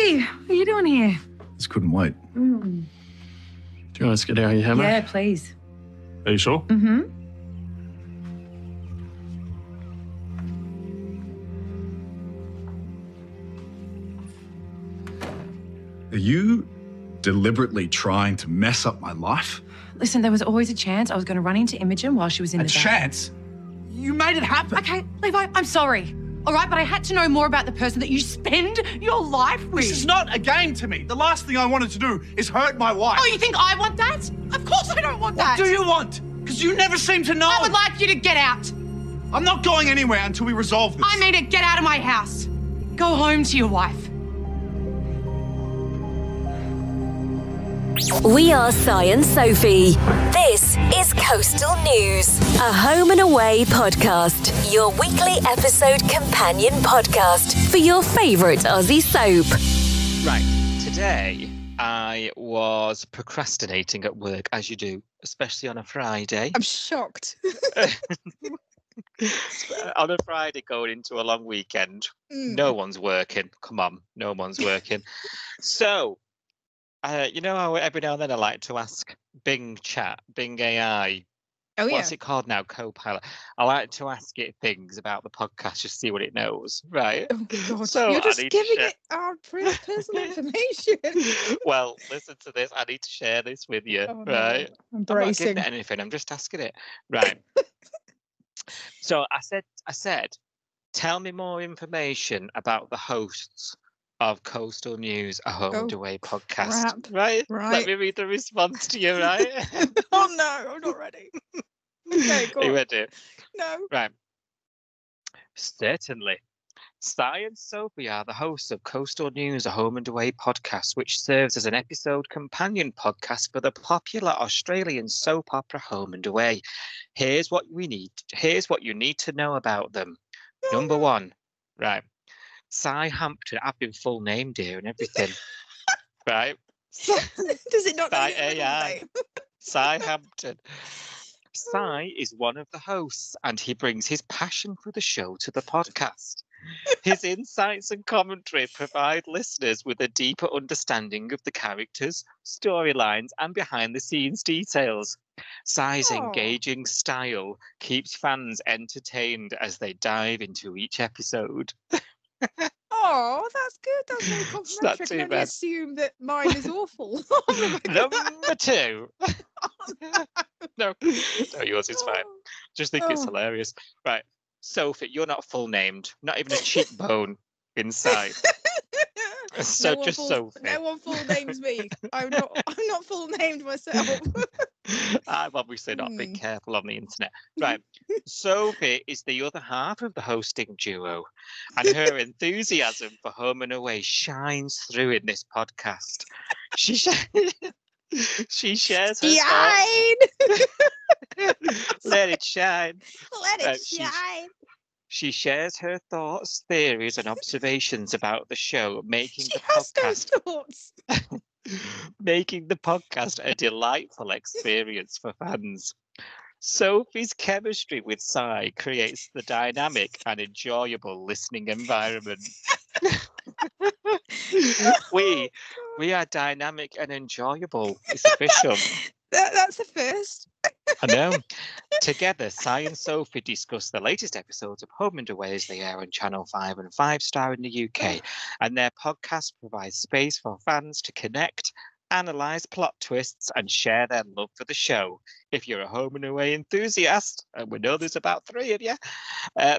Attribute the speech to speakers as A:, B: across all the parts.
A: Hey, what are you doing here?
B: Just couldn't wait.
C: Do you want us to get out your hammer?
A: Yeah, please.
C: Are you sure?
A: Mm-hmm.
B: Are you deliberately trying to mess up my life?
A: Listen, there was always a chance I was going to run into Imogen while she was in
B: A
A: the bath.
B: chance? You made it happen.
A: Okay, Levi, I'm sorry. All right, but I had to know more about the person that you spend your life with.
B: This is not a game to me. The last thing I wanted to do is hurt my wife.
A: Oh, you think I want that? Of course I don't want that.
B: What do you want? Because you never seem to know.
A: I would like you to get out.
B: I'm not going anywhere until we resolve this.
A: I mean it, get out of my house. Go home to your wife.
D: We are Si and Sophie. This is Coastal News, a home and away podcast, your weekly episode companion podcast for your favourite Aussie soap.
E: Right, today I was procrastinating at work, as you do, especially on a Friday.
F: I'm shocked.
E: On a Friday going into a long weekend, no one's working. Come on, no one's working. So, you know how every now and then I like to ask Bing Chat, Bing AI,
F: Oh, yeah.
E: what's it called now, Copilot? I like to ask it things about the podcast, just see what it knows, right?
F: Oh, God.
E: So
F: You're
E: I
F: just
E: need to
F: giving
E: share-
F: it our personal information.
E: Well, listen to this. I need to share this with you,
F: Oh, no.
E: right?
F: I'm
E: I'm not
F: bracing.
E: giving it anything. I'm just asking it. Right. So I said, tell me more information about the hosts of Coastal News, a home and
F: Oh,
E: away podcast.
F: crap.
E: Right? Let
F: Right.
E: me read the response to you, right?
F: Oh, no. I'm not ready. Okay, go
E: Are you
F: on.
E: ready?
F: No.
E: Right. Certainly. Si and Sophie are the hosts of Coastal News, a home and away podcast, which serves as an episode companion podcast for the popular Australian soap opera Home and Away. Here's what you need to know about them. Number one, right. Si Hampton, I've been full named here and everything. Right?
F: Does it not know
E: By
F: his middle
E: AI.
F: name?
E: Si Hampton. Si is one of the hosts and he brings his passion for the show to the podcast. His insights and commentary provide listeners with a deeper understanding of the characters, storylines, and behind the scenes details. Si's
F: Aw.
E: engaging style keeps fans entertained as they dive into each episode.
F: Oh, that's good. That's very
E: It's not
F: complimentary. I
E: too
F: can only
E: bad.
F: assume that mine is awful.
E: Number two. No, yours is fine. Just think it's
F: Oh.
E: hilarious. Right. Sophie, you're not full named. Not even a cheekbone inside. So
F: no one
E: just
F: full,
E: Sophie.
F: No one full names me. I'm not full named myself.
E: I'm obviously not being careful on the internet. Right. Sophie is the other half of the hosting duo, and her enthusiasm for home and away shines through in this podcast. She shares her thoughts.
F: Shine.
E: Let it shine.
F: Let it
E: Right,
F: shine.
E: She shares her thoughts, theories, and observations about the show, making
F: She
E: the
F: has no
E: podcast
F: thoughts.
E: making the podcast a delightful experience for fans. Sophie's chemistry with Si creates the dynamic and enjoyable listening environment. we are dynamic and enjoyable. It's official.
F: That's the first.
E: I know. Together, Si and Sophie discuss the latest episodes of Home and Away as they air on Channel 5 and 5 Star in the UK, and their podcast provides space for fans to connect, analyse plot twists, and share their love for the show. If you're a Home and Away enthusiast, and we know there's about 3 of you,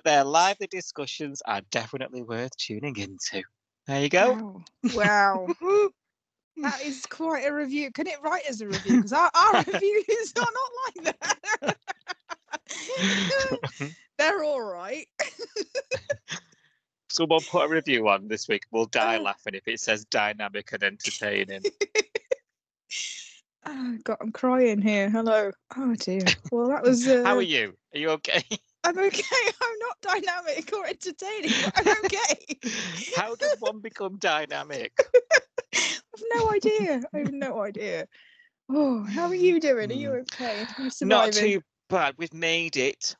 E: their lively discussions are definitely worth tuning into. There you go.
F: Wow. That is quite a review. Can it write as a review? Because our reviews are not like that. They're all right.
E: Someone put a review on this week. We'll die laughing if it says dynamic and entertaining.
F: Oh, God, I'm crying here. Hello. Oh, dear. Well, that was...
E: How are you? Are you okay?
F: I'm okay. I'm not dynamic or entertaining, but I'm okay.
E: How does one become dynamic?
F: I've no idea. I have no idea. Oh, how are you doing? Are you okay? Are you surviving?
E: Not too bad. We've made it.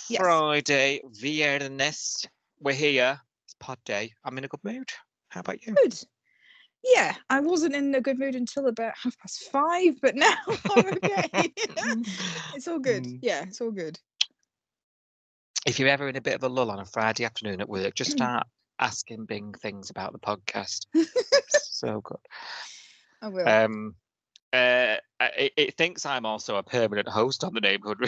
F: Yes.
E: Friday, Viernes. We're here. It's pod day. I'm in a good mood. How about you?
F: Good. Yeah, I wasn't in a good mood until about 5:30, but now I'm okay. It's all good.
E: Mm.
F: Yeah, it's all good.
E: If you're ever in a bit of a lull on a Friday afternoon at work, just start asking Bing things about the podcast. So good.
F: I will.
E: It thinks I'm also a permanent host on the Neighbourhood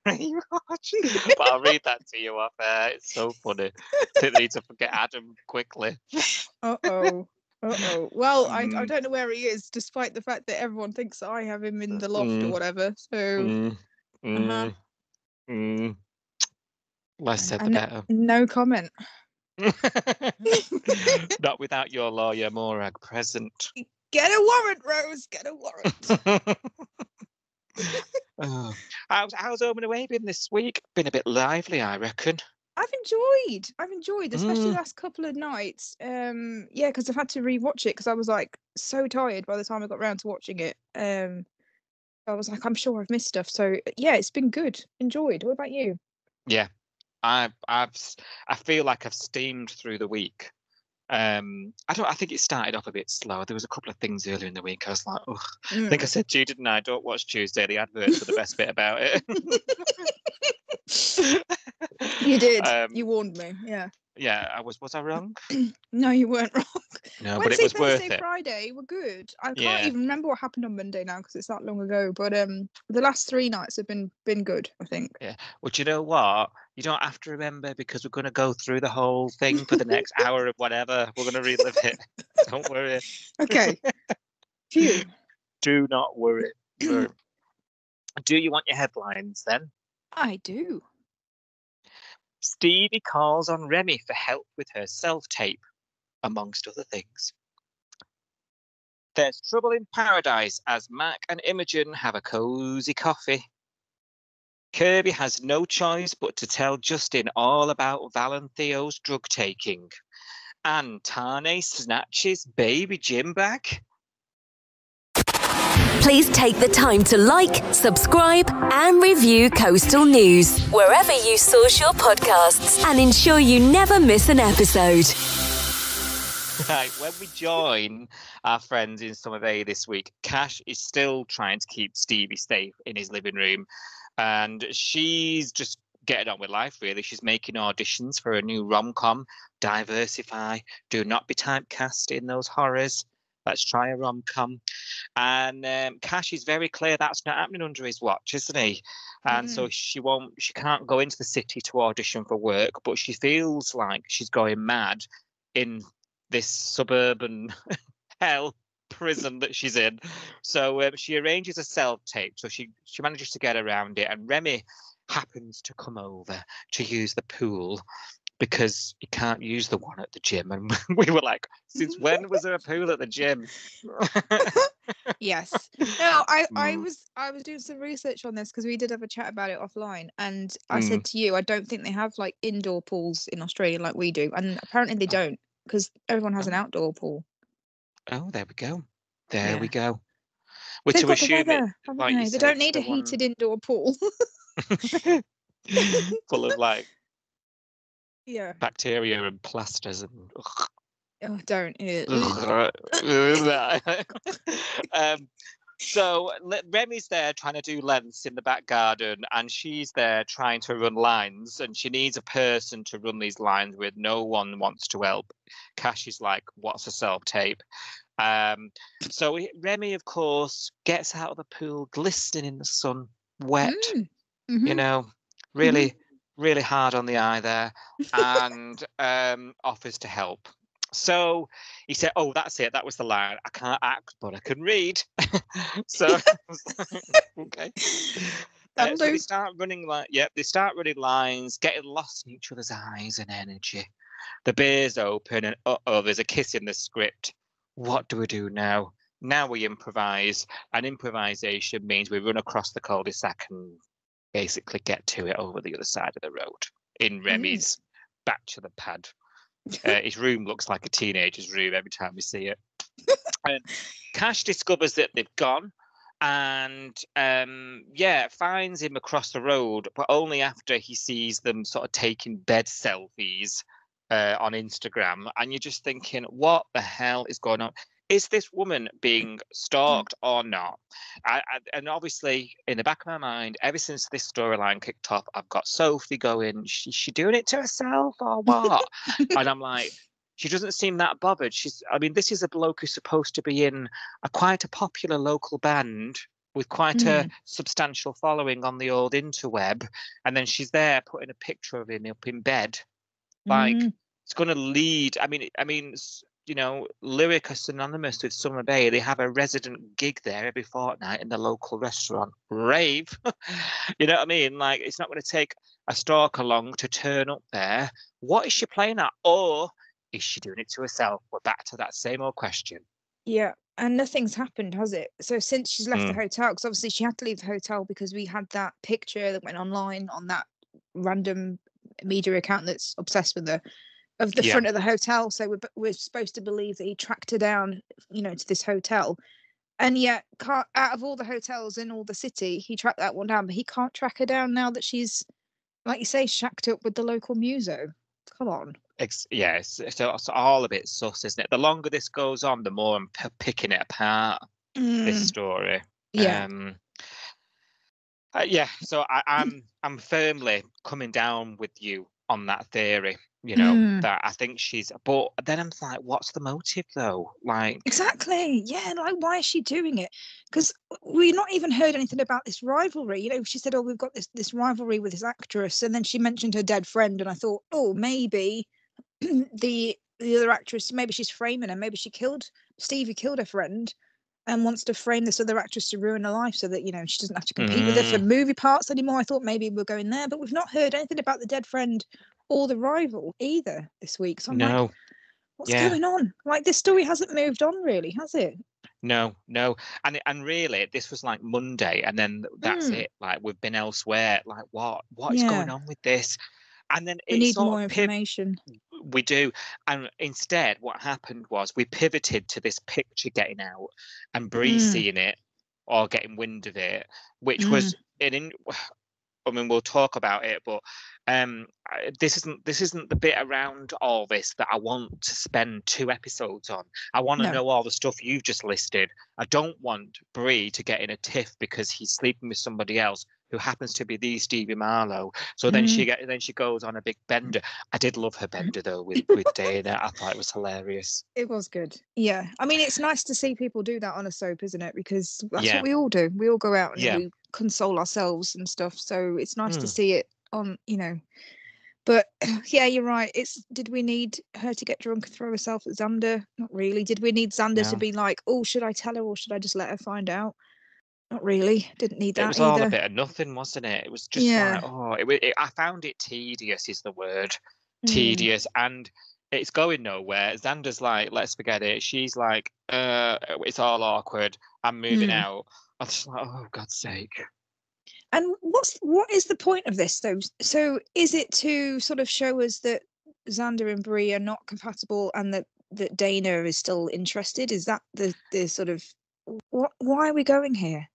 E: Rewatch, but I'll read that to you off air. It's so funny. I think they need to forget Adam quickly.
F: Uh-oh. Well, I
E: Mm.
F: don't know where he is, despite the fact that everyone thinks I have him in the loft or
E: Mm.
F: whatever. So,
E: Less said, the better.
F: no comment.
E: Not without your lawyer, Morag, present.
F: Get a warrant, Rose. Get a warrant.
E: Oh. How's Home and Away been this week? Been a bit lively, I reckon.
F: I've enjoyed, especially the last couple of nights. Yeah, because I've had to rewatch it because I was like so tired by the time I got around to watching it. I was like, I'm sure I've missed stuff. So yeah, it's been good. Enjoyed. What about you?
E: Yeah, I feel like I've steamed through the week. I think it started off a bit slow. There was a couple of things earlier in the week. I was like, ugh. I think I said to you, didn't I? Don't watch Tuesday. The adverts are the best bit about it.
F: You did. You warned me. Yeah.
E: Yeah, was I wrong?
F: No, you weren't wrong.
E: No,
F: Wednesday,
E: but it was
F: Thursday,
E: worth it.
F: Friday were good. I can't
E: Yeah.
F: even remember what happened on Monday now because it's that long ago. But the last 3 nights have been good, I think.
E: Yeah. Well, do you know what? You don't have to remember because we're going to go through the whole thing for the next hour of whatever. We're going to relive it. Don't worry.
F: Okay. Phew.
E: Do not worry. Do you want your headlines then?
F: I do.
E: Stevie calls on Remy for help with her self-tape, amongst other things. There's trouble in paradise as Mac and Imogen have a cosy coffee. Kirby has no choice but to tell Justin all about Val and Theo's drug taking. And Tane snatches baby Jim back.
D: Please take the time to like, subscribe, and review Coastal News wherever you source your podcasts and ensure you never miss an episode.
E: Right, when we join our friends in Summer Bay this week, Cash is still trying to keep Stevie safe in his living room, and she's just getting on with life, really. She's making auditions for a new rom-com, Diversify, do not be typecast in those horrors. Let's try a rom-com. And Cash is very clear that's not happening under his watch, isn't he? And so she can't go into the city to audition for work, but she feels like she's going mad in this suburban hell prison that she's in. So she arranges a self-tape. So she manages to get around it. And Remy happens to come over to use the pool because he can't use the one at the gym. And we were like, since when was there a pool at the gym?
F: Yes. No, I was doing some research on this because we did have a chat about it offline, and I said to you, I don't think they have like indoor pools in Australia like we do, and apparently they don't because everyone has an outdoor pool.
E: Oh, there we go. There
F: Yeah.
E: we go. We're
F: They've
E: to
F: got the
E: assume
F: weather,
E: it.
F: haven't
E: Like
F: they?
E: you
F: They
E: said,
F: don't
E: it's
F: need
E: the
F: a heated indoor pool.
E: full of like
F: Yeah.
E: bacteria and plasters and.
F: Oh, don't.
E: So Remy's there trying to do lengths in the back garden, and she's there trying to run lines, and she needs a person to run these lines with. No one wants to help. Cash is like, what's a self-tape? So Remy, of course, gets out of the pool, glistening in the sun, wet, you know, really hard on the eye there, and offers to help. So he said, oh, that's it. That was the line. I can't act, but I can read. So, okay. So they start running lines, getting lost in each other's eyes and energy. The beer's open and there's a kiss in the script. What do we do now? Now we improvise. And improvisation means we run across the cul-de-sac and basically get to it over the other side of the road in Remy's bachelor pad. His room looks like a teenager's room every time we see it. Cash discovers that they've gone and finds him across the road, but only after he sees them sort of taking bed selfies on Instagram. And you're just thinking, what the hell is going on? is this woman being stalked or not? And obviously, in the back of my mind, ever since this storyline kicked off, I've got Sophie going, she doing it to herself or what? And I'm like, she doesn't seem that bothered. This is a bloke who's supposed to be in quite a popular local band with quite a substantial following on the old interweb. And then she's there putting a picture of him up in bed. Like, it's going to lead. I mean, you know, Lyric are synonymous with Summer Bay. They have a resident gig there every fortnight in the local restaurant. Rave. You know what I mean? Like, it's not going to take a stalker long to turn up there. What is she playing at? Or is she doing it to herself? We're back to that same old question.
F: Yeah, and nothing's happened, has it? So since she's left the hotel, because obviously she had to leave the hotel because we had that picture that went online on that random media account that's obsessed with her, of the front of the hotel. So we're supposed to believe that he tracked her down, you know, to this hotel. And yet, out of all the hotels in all the city, he tracked that one down, but he can't track her down now that she's, like you say, shacked up with the local muso. Come on.
E: It's all a bit sus, isn't it? The longer this goes on, the more I'm picking it apart, this story. So I'm firmly coming down with you on that theory, you know, that I think she's, but then I'm like, what's the motive though? Like,
F: exactly, yeah, like, why is she doing it? Because we've not even heard anything about this rivalry. You know, she said, oh, we've got this rivalry with this actress, and then she mentioned her dead friend, and I thought, oh, maybe the other actress, maybe she's framing her, maybe Stevie killed her friend and wants to frame this other actress to ruin her life so that, you know, she doesn't have to compete with her for movie parts anymore. I thought maybe we're going there, but we've not heard anything about the dead friend or the rival either this week. So I'm like, what's going on? Like, this story hasn't moved on really, has it?
E: No. And really, this was like Monday, and then that's it. Like, we've been elsewhere. Like, what is going on with this? And then
F: we need more information.
E: We do. And instead, what happened was we pivoted to this picture getting out and Bree seeing it or getting wind of it, which was we'll talk about it, but this isn't the bit around all this that I want to spend 2 episodes on. I want to know all the stuff you've just listed. I don't want Bree to get in a tiff because he's sleeping with somebody else who happens to be the Stevie Marlowe. So then she goes on a big bender. I did love her bender though with Dana. I thought it was hilarious.
F: It was good. Yeah. I mean, it's nice to see people do that on a soap, isn't it? Because that's what we all do. We all go out and we console ourselves and stuff. So it's nice to see it on, you know. But yeah, you're right. Did we need her to get drunk and throw herself at Xander? Not really. Did we need Xander to be like, oh, should I tell her or should I just let her find out? Not really. Didn't need that.
E: It was all a bit of nothing, wasn't it? It was just like, I found it tedious is the word. Tedious. And it's going nowhere. Xander's like, let's forget it. She's like, it's all awkward. I'm moving out. I was like, oh, God's sake.
F: And what is the point of this though? So is it to sort of show us that Xander and Bree are not compatible and that Dana is still interested? Is that the sort of why are we going here?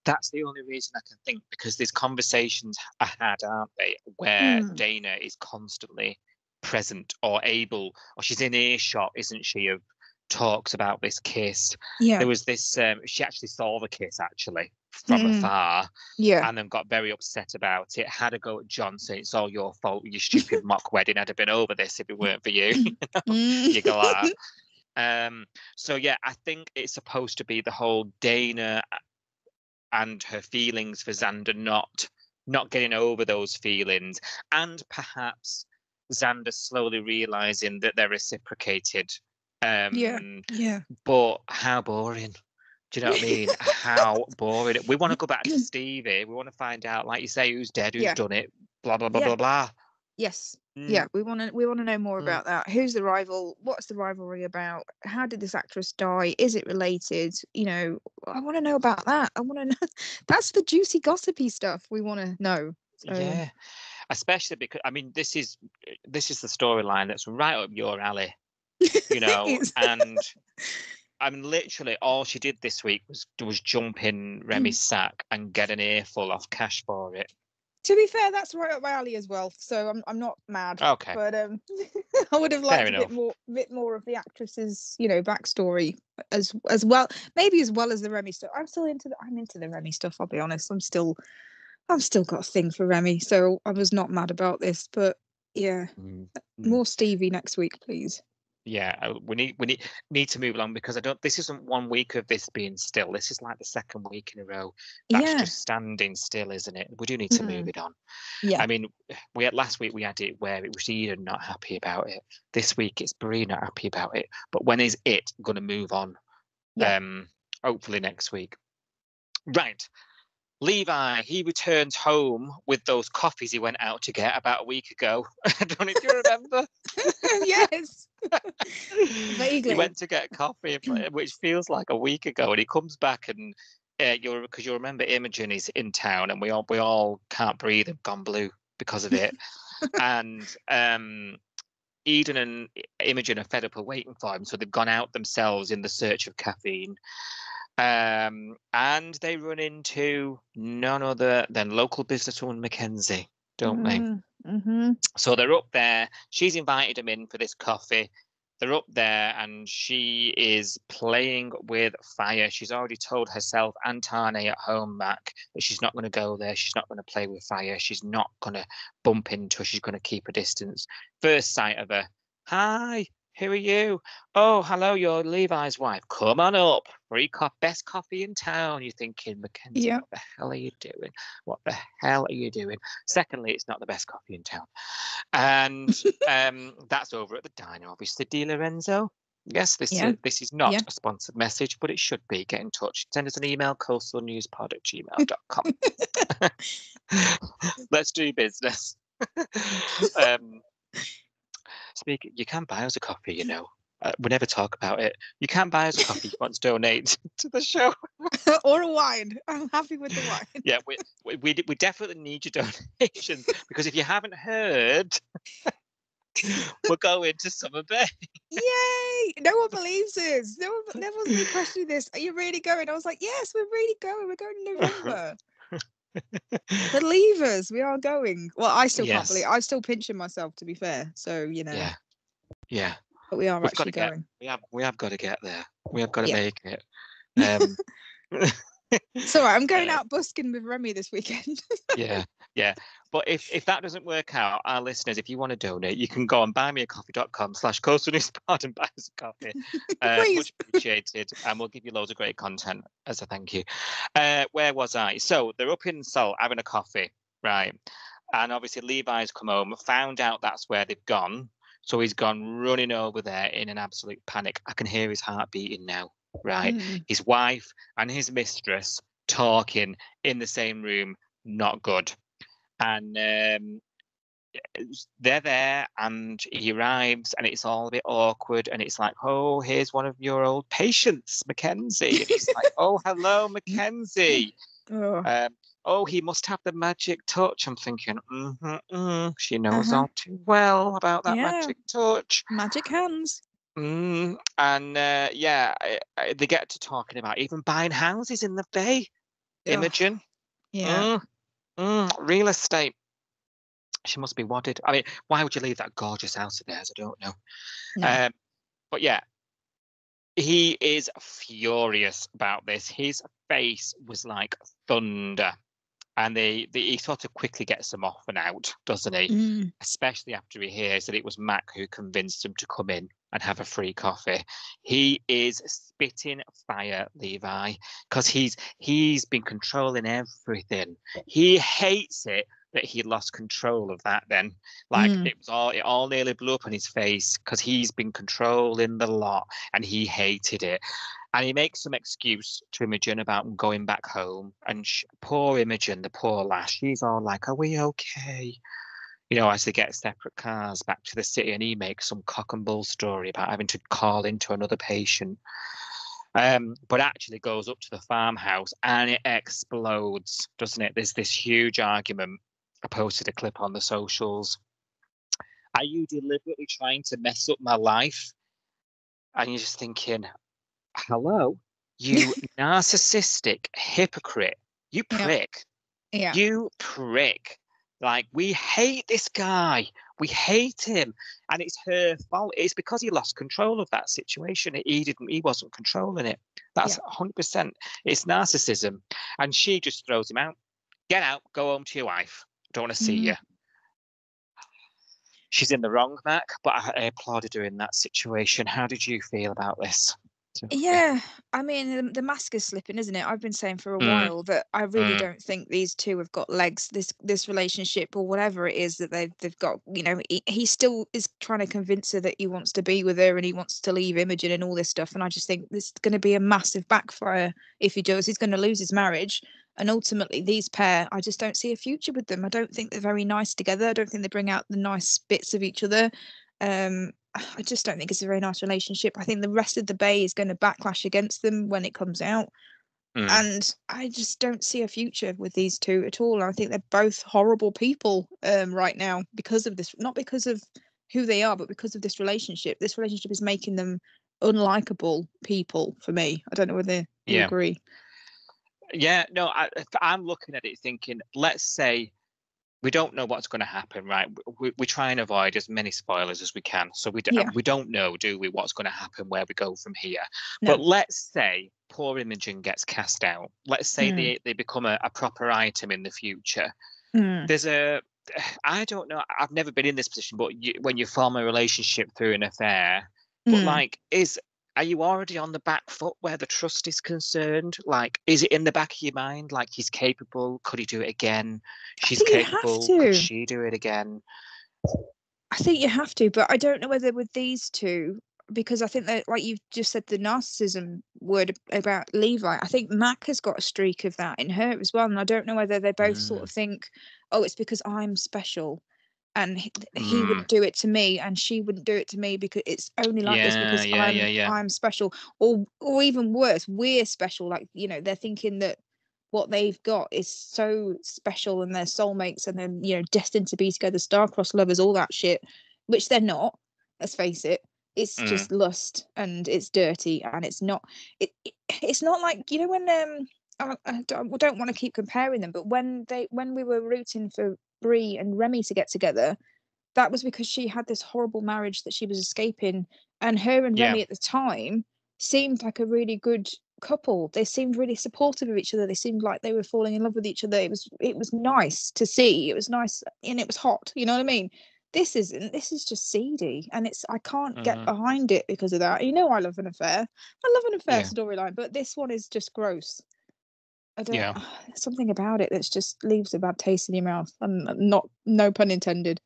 E: That's the only reason I can think, because there's conversations I had, aren't they, where Dana is constantly present or able, or she's in earshot, isn't she, of talks about this kiss. There was this, she actually saw the kiss actually from afar, and then got very upset about it, had a go at Johnson. It's all your fault, you stupid mock wedding. I'd have been over this if it weren't for you. You go like, so yeah, I think it's supposed to be the whole Dana and her feelings for Xander not getting over those feelings, and perhaps Xander slowly realizing that they're reciprocated. But how boring. Do you know what I mean? How boring. We want to go back to Stevie. We want to find out, like you say, who's dead, who's done it, blah blah blah blah blah.
F: Yes. Yeah, we want to know more about that. Who's the rival? What's the rivalry about? How did this actress die? Is it related? You know, I want to know about that. I want to know. That's the juicy, gossipy stuff we want to know. So.
E: Yeah, especially because this is the storyline that's right up your alley. You know, and literally all she did this week was jump in Remy's sack and get an earful off Cash for it.
F: To be fair, that's right up my alley as well. So I'm not mad.
E: Okay.
F: But I would have liked
E: Fair
F: a bit more of the actress's, backstory as well. Maybe as well as the Remy stuff. I'm into the Remy stuff. I'll be honest. I've still got a thing for Remy, so I was not mad about this. But yeah, more Stevie next week, please.
E: Yeah, we need to move along because this isn't 1 week of this being still. This is like the second week in a row. That's just standing still, isn't it? We do need to move it on.
F: Yeah.
E: I mean, last week we had it where it was Eden not happy about it. This week it's Brie not happy about it. But when is it going to move on?
F: Yeah.
E: Hopefully next week. Right. Levi, he returns home with those coffees he went out to get about a week ago. I don't know if you remember.
F: Yes. Vaguely.
E: He went to get coffee, which feels like a week ago, and he comes back and because you remember Imogen is in town, and we all can't breathe and gone blue because of it. And Eden and Imogen are fed up of waiting for him, so they've gone out themselves in the search of caffeine. And they run into none other than local businesswoman Mackenzie, don't they?
F: Mm-hmm.
E: So they're up there. She's invited them in for this coffee. They're up there and she is playing with fire. She's already told herself and Tane at home, Mac, that she's not going to go there. She's not going to play with fire. She's not going to bump into her. She's going to keep her distance. First sight of her. Hi. Who are you? Oh, hello, you're Levi's wife. Come on up. Free best coffee in town. You're thinking, Mackenzie, What the hell are you doing? What the hell are you doing? Secondly, it's not the best coffee in town. And that's over at the diner, obviously. Di Lorenzo. Yes, this is not a sponsored message, but it should be. Get in touch. Send us an email, coastalnewspod@gmail.com. Let's do business. Speaking, you can buy us a coffee, we never talk about it. You can buy us a coffee if you want to donate to the show.
F: Or a wine. I'm happy with the wine.
E: Yeah, we definitely need your donations because if you haven't heard, we're going to Summer Bay.
F: Yay! No one believes us. No one's really questioning this. Are you really going? I was like, yes, we're really going. We're going in November. Believe us, we are going. Well, I still can't believe. I'm still pinching myself, to be fair. So
E: Yeah.
F: But we are actually going.
E: We have got to get there. We have got to make it.
F: It's all right. I'm going out busking with Remy this weekend.
E: Yeah. But if that doesn't work out, our listeners, if you want to donate, you can go on buymeacoffee.com/coastalnewspod and buy us a coffee. Much appreciated. And we'll give you loads of great content as a thank you. Where was I? So they're up in Salt having a coffee, right? And obviously Levi's come home, found out that's where they've gone. So he's gone running over there in an absolute panic. I can hear his heart beating now, right? His wife and his mistress talking in the same room, not good. And they're there and he arrives and it's all a bit awkward and it's like, oh, here's one of your old patients, Mackenzie. And it's like, oh, hello, Mackenzie. Oh, he must have the magic touch. I'm thinking, she knows all too well about that magic touch.
F: Magic hands.
E: And they get to talking about even buying houses in the Bay. Imogen.
F: Yeah.
E: Real estate. She must be wadded. I mean, why would you leave that gorgeous house of theirs? I don't know.
F: No.
E: But yeah, he is furious about this. His face was like thunder. And he sort of quickly gets them off and out, doesn't he? Especially after he hears that it was Mac who convinced him to come in and have a free coffee. He is spitting fire, Levi, because he's been controlling everything. He hates it that he lost control of that then. Like it all nearly blew up on his face because he's been controlling the lot and he hated it. And he makes some excuse to Imogen about going back home. And poor Imogen, the poor lass, she's all like, are we okay? As they get separate cars back to the city, and he makes some cock and bull story about having to call into another patient. But actually goes up to the farmhouse and it explodes, doesn't it? There's this huge argument. I posted a clip on the socials. Are you deliberately trying to mess up my life? And you're just thinking, hello, you narcissistic hypocrite. You prick.
F: Yeah.
E: You prick. Like, we hate this guy. We hate him. And it's her fault. It's because he lost control of that situation. He wasn't controlling it. That's 100%. It's narcissism. And she just throws him out. Get out. Go home to your wife. Don't want to see you. She's in the wrong, Mac, but I applauded her in that situation. How did you feel about this?
F: Yeah, I mean, the mask is slipping, isn't it? I've been saying for a while that I really don't think these two have got legs. This relationship, or whatever it is that they've got, you know, he still is trying to convince her that he wants to be with her and he wants to leave Imogen and all this stuff. And I just think this is going to be a massive backfire if he does. He's going to lose his marriage, and ultimately, these pair, I just don't see a future with them. I don't think they're very nice together. I don't think they bring out the nice bits of each other. I just don't think it's a very nice relationship. I think the rest of the Bay is going to backlash against them when it comes out. And I just don't see a future with these two at all. I think they're both horrible people right now because of this, not because of who they are, but because of this relationship. This relationship is making them unlikable people for me. I don't know whether you agree.
E: Yeah, no, I'm looking at it thinking, let's say we don't know what's going to happen, right? We try and avoid as many spoilers as we can. So we don't know, do we, what's going to happen, where we go from here. No. But let's say poor Imogen gets cast out. Let's say they become a proper item in the future. There's I don't know, I've never been in this position, but when you form a relationship through an affair, but like, are you already on the back foot where the trust is concerned? Like, is it in the back of your mind? Like, he's capable. Could he do it again? She's capable. Could she do it again?
F: I think you have to, but I don't know whether with these two, because I think that, like you just said, the narcissism word about Levi, I think Mac has got a streak of that in her as well. And I don't know whether they both sort of think, oh, it's because I'm special. And he wouldn't do it to me, and she wouldn't do it to me because it's only like this because I'm special, or even worse, we're special. Like, you know, they're thinking that what they've got is so special, and they're soulmates, and then, you know, destined to be together, star-crossed lovers, all that shit, which they're not. Let's face it. It's just lust, and it's dirty, and it's not. It's not like, you know, when I don't want to keep comparing them, but when we were rooting for Brie and Remy to get together, that was because she had this horrible marriage that she was escaping, and her and Remy at the time seemed like a really good couple. They seemed really supportive of each other. They seemed like they were falling in love with each other. It was nice to see. It was nice, and it was hot. You know what I mean? This isn't. This is just seedy, and I can't get behind it because of that. You know, I love an affair. I love an affair storyline, but this one is just gross. I don't. Something about it that just leaves a bad taste in your mouth, and no pun intended.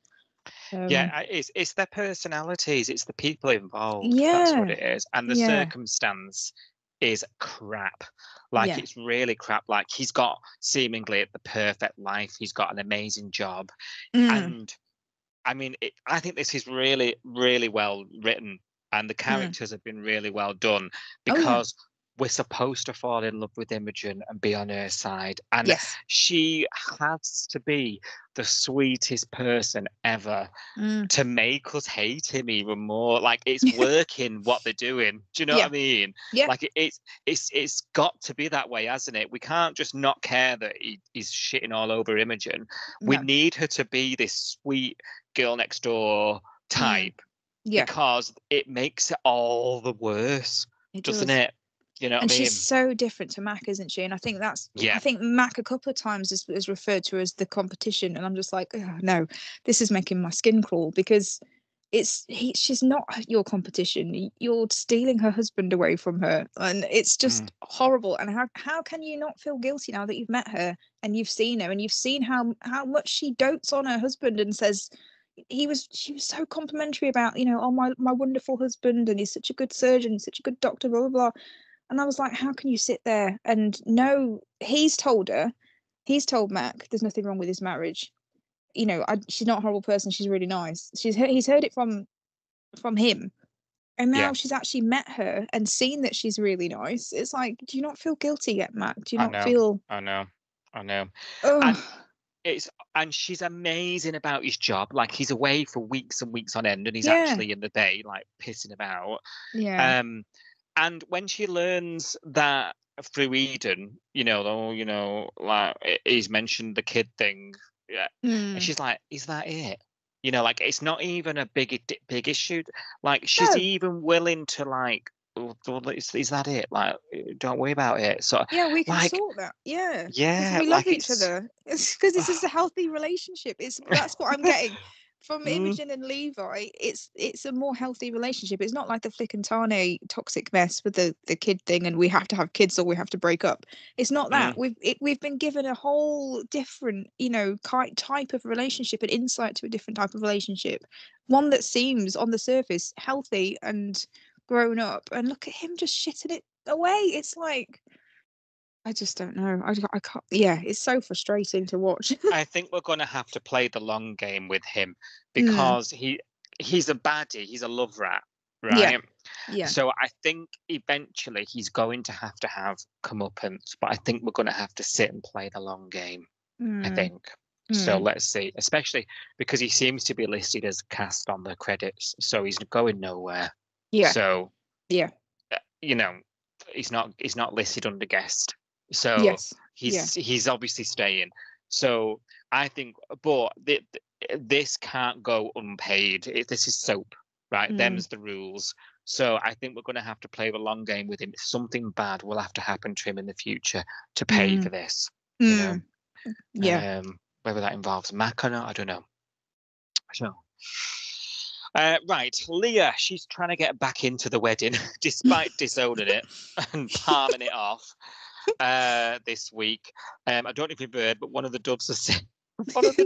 E: It's their personalities. It's the people involved. That's what it is, and the circumstance is crap. Like, it's really crap. Like, he's got seemingly the perfect life. He's got an amazing job, and I mean, I think this is really, really well written, and the characters have been really well done because we're supposed to fall in love with Imogen and be on her side. And she has to be the sweetest person ever to make us hate him even more. Like, it's working what they're doing. Do you know what I mean? Yeah. Like, it's got to be that way, hasn't it? We can't just not care that he's shitting all over Imogen. No. We need her to be this sweet girl next door type because it makes it all the worse, doesn't it? You know what I mean?
F: She's so different to Mac, isn't she? And I think I think Mac a couple of times is referred to as the competition, and I'm just like, oh, no, this is making my skin crawl because she's not your competition. You're stealing her husband away from her, and it's just horrible. And how can you not feel guilty now that you've met her and you've seen her and you've seen how much she dotes on her husband and says she was so complimentary about, you know, oh, my wonderful husband, and he's such a good surgeon, such a good doctor, blah blah blah. And I was like, how can you sit there and know? He's told Mac there's nothing wrong with his marriage. You know, she's not a horrible person. She's really nice. He's heard it from him. And now she's actually met her and seen that she's really nice. It's like, do you not feel guilty yet, Mac? Do you not feel...
E: I know. And she's amazing about his job. Like, he's away for weeks and weeks on end, and he's actually in the Bay, like, pissing about.
F: Yeah.
E: And when she learns that through Eden, like, he's mentioned the kid thing, Yeah. And she's like, is that it? You know, like, it's not even a big issue. Like, she's
F: No.
E: even willing to, like, "Oh, well, is that it? Like, don't worry about it. So,
F: Yeah, we can
E: like,
F: sort that. Yeah.
E: yeah,
F: We love
E: like,
F: each other. It's because this is a healthy relationship. That's what I'm getting from
E: Mm.
F: Imogen and Levi. It's a more healthy relationship. It's not like the Flick and Tane toxic mess with the kid thing and we have to have kids or we have to break up. It's not that. We've been given a whole different, type of relationship and insight to a different type of relationship. One that seems on the surface healthy and grown up, and look at him just shitting it away. It's like, I just don't know. I can't. Yeah, it's so frustrating to watch.
E: I think we're going to have to play the long game with him because he's a baddie. He's a love rat, right?
F: Yeah.
E: So I think eventually he's going to have comeuppance, but I think we're going to have to sit and play the long game. I think. So let's see, especially because he seems to be listed as cast on the credits, so he's going nowhere.
F: Yeah.
E: So
F: Yeah.
E: he's not listed under guest. So
F: Yes.
E: he's obviously staying. So I think, but this can't go unpaid. This is soap, right? Them's the rules. So I think we're going to have to play the long game with him. Something bad will have to happen to him in the future to pay for this. You know?
F: Yeah.
E: Whether that involves Mac or not, I don't know. So. Right, Leah, she's trying to get back into the wedding despite disowning it and palming it off this week. I don't know if you've heard, but one of the doves is sick.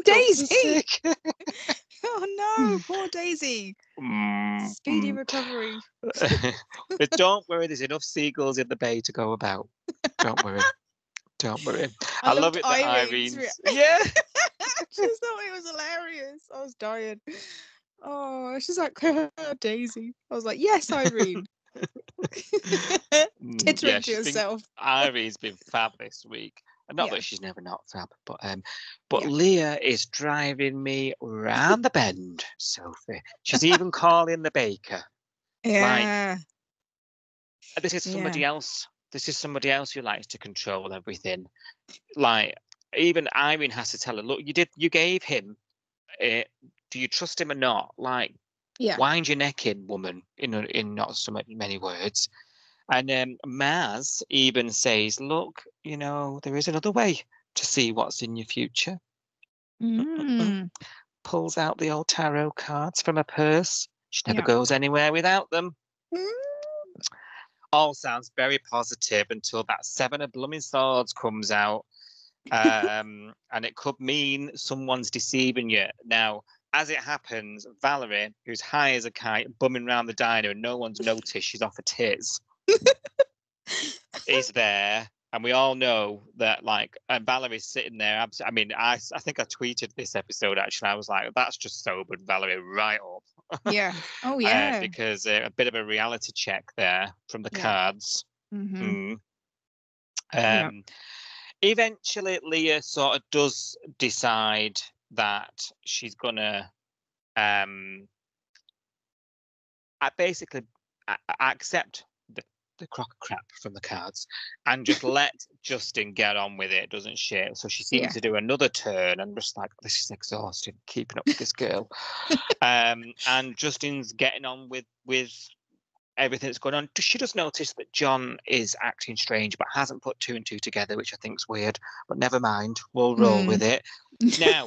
F: Daisy! Oh no, poor Daisy. Speedy recovery.
E: But don't worry, there's enough seagulls in the bay to go about. Don't worry. Don't worry. I love it that Irene's... Yeah.
F: I just thought it was hilarious. I was dying. Oh, she's like, Daisy. I was like, yes, Irene. Tittering to herself.
E: Irene's been fab this week. Not that she's never not fab, but
F: Yeah.
E: Leah is driving me round the bend, Sophie. She's even calling the baker.
F: Yeah.
E: Like, this is somebody else. This is somebody else who likes to control everything. Like, even Irene has to tell her, look, you gave him it. Do you trust him or not? Like, wind your neck in, woman, in not so many words. And Maz even says, look, there is another way to see what's in your future. Pulls out the old tarot cards from her purse. She never goes anywhere without them. All sounds very positive until that Seven of Blooming Swords comes out. And it could mean someone's deceiving you. Now, as it happens, Valerie, who's high as a kite, bumming around the diner and no one's noticed she's off her tits, is there. And we all know that, and Valerie's sitting there. I mean, I think I tweeted this episode, actually. I was like, that's just sobered Valerie right up.
F: Yeah. Oh, yeah.
E: Because a bit of a reality check there from the cards. Eventually, Leah sort of does decide that she's gonna basically accept the crock of crap from the cards and just let Justin get on with it, doesn't she? So she seems to do another turn and just like, this is exhausting keeping up with this girl. And Justin's getting on with everything that's going on. She does notice that John is acting strange but hasn't put two and two together, which I think's weird, but never mind, we'll roll with it. Now,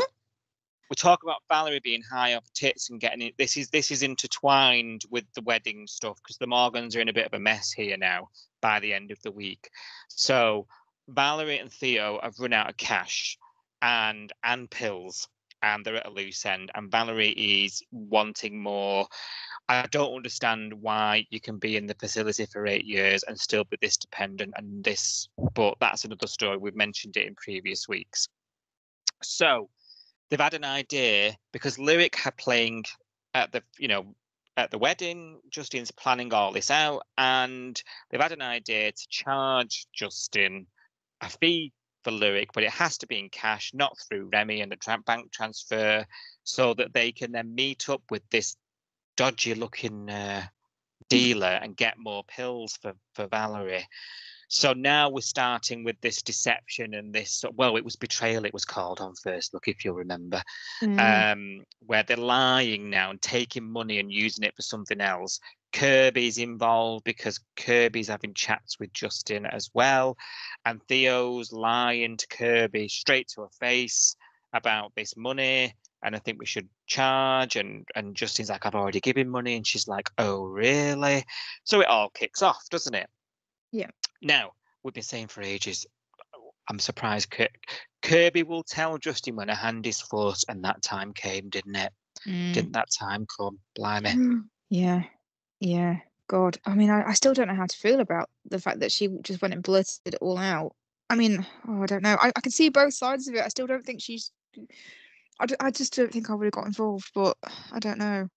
E: we talk about Valerie being high off tits and getting it. This is intertwined with the wedding stuff because the Morgans are in a bit of a mess here now by the end of the week. So Valerie and Theo have run out of cash and pills, and they're at a loose end. And Valerie is wanting more. I don't understand why you can be in the facility for 8 years and still be this dependent and this, but that's another story. We've mentioned it in previous weeks. So they've had an idea because Lyric had playing at the wedding. Justin's planning all this out, and they've had an idea to charge Justin a fee for Lyric, but it has to be in cash, not through Remy and the bank transfer, so that they can then meet up with this dodgy looking dealer and get more pills for Valerie. So now we're starting with this deception and this, well, it was betrayal, it was called on First Look, if you'll remember, where they're lying now and taking money and using it for something else. Kirby's involved because Kirby's having chats with Justin as well. And Theo's lying to Kirby straight to her face about this money. And I think we should charge. And Justin's like, I've already given money. And she's like, oh, really? So it all kicks off, doesn't it?
F: Yeah.
E: Now, we've been saying for ages, I'm surprised Kirby will tell Justin when her hand is forced, and that time came, didn't it? Didn't that time come? Blimey.
F: Yeah. God. I mean, I still don't know how to feel about the fact that she just went and blurted it all out. I mean, I don't know. I can see both sides of it. I still don't think she's... I just don't think I would have got involved, but I don't know.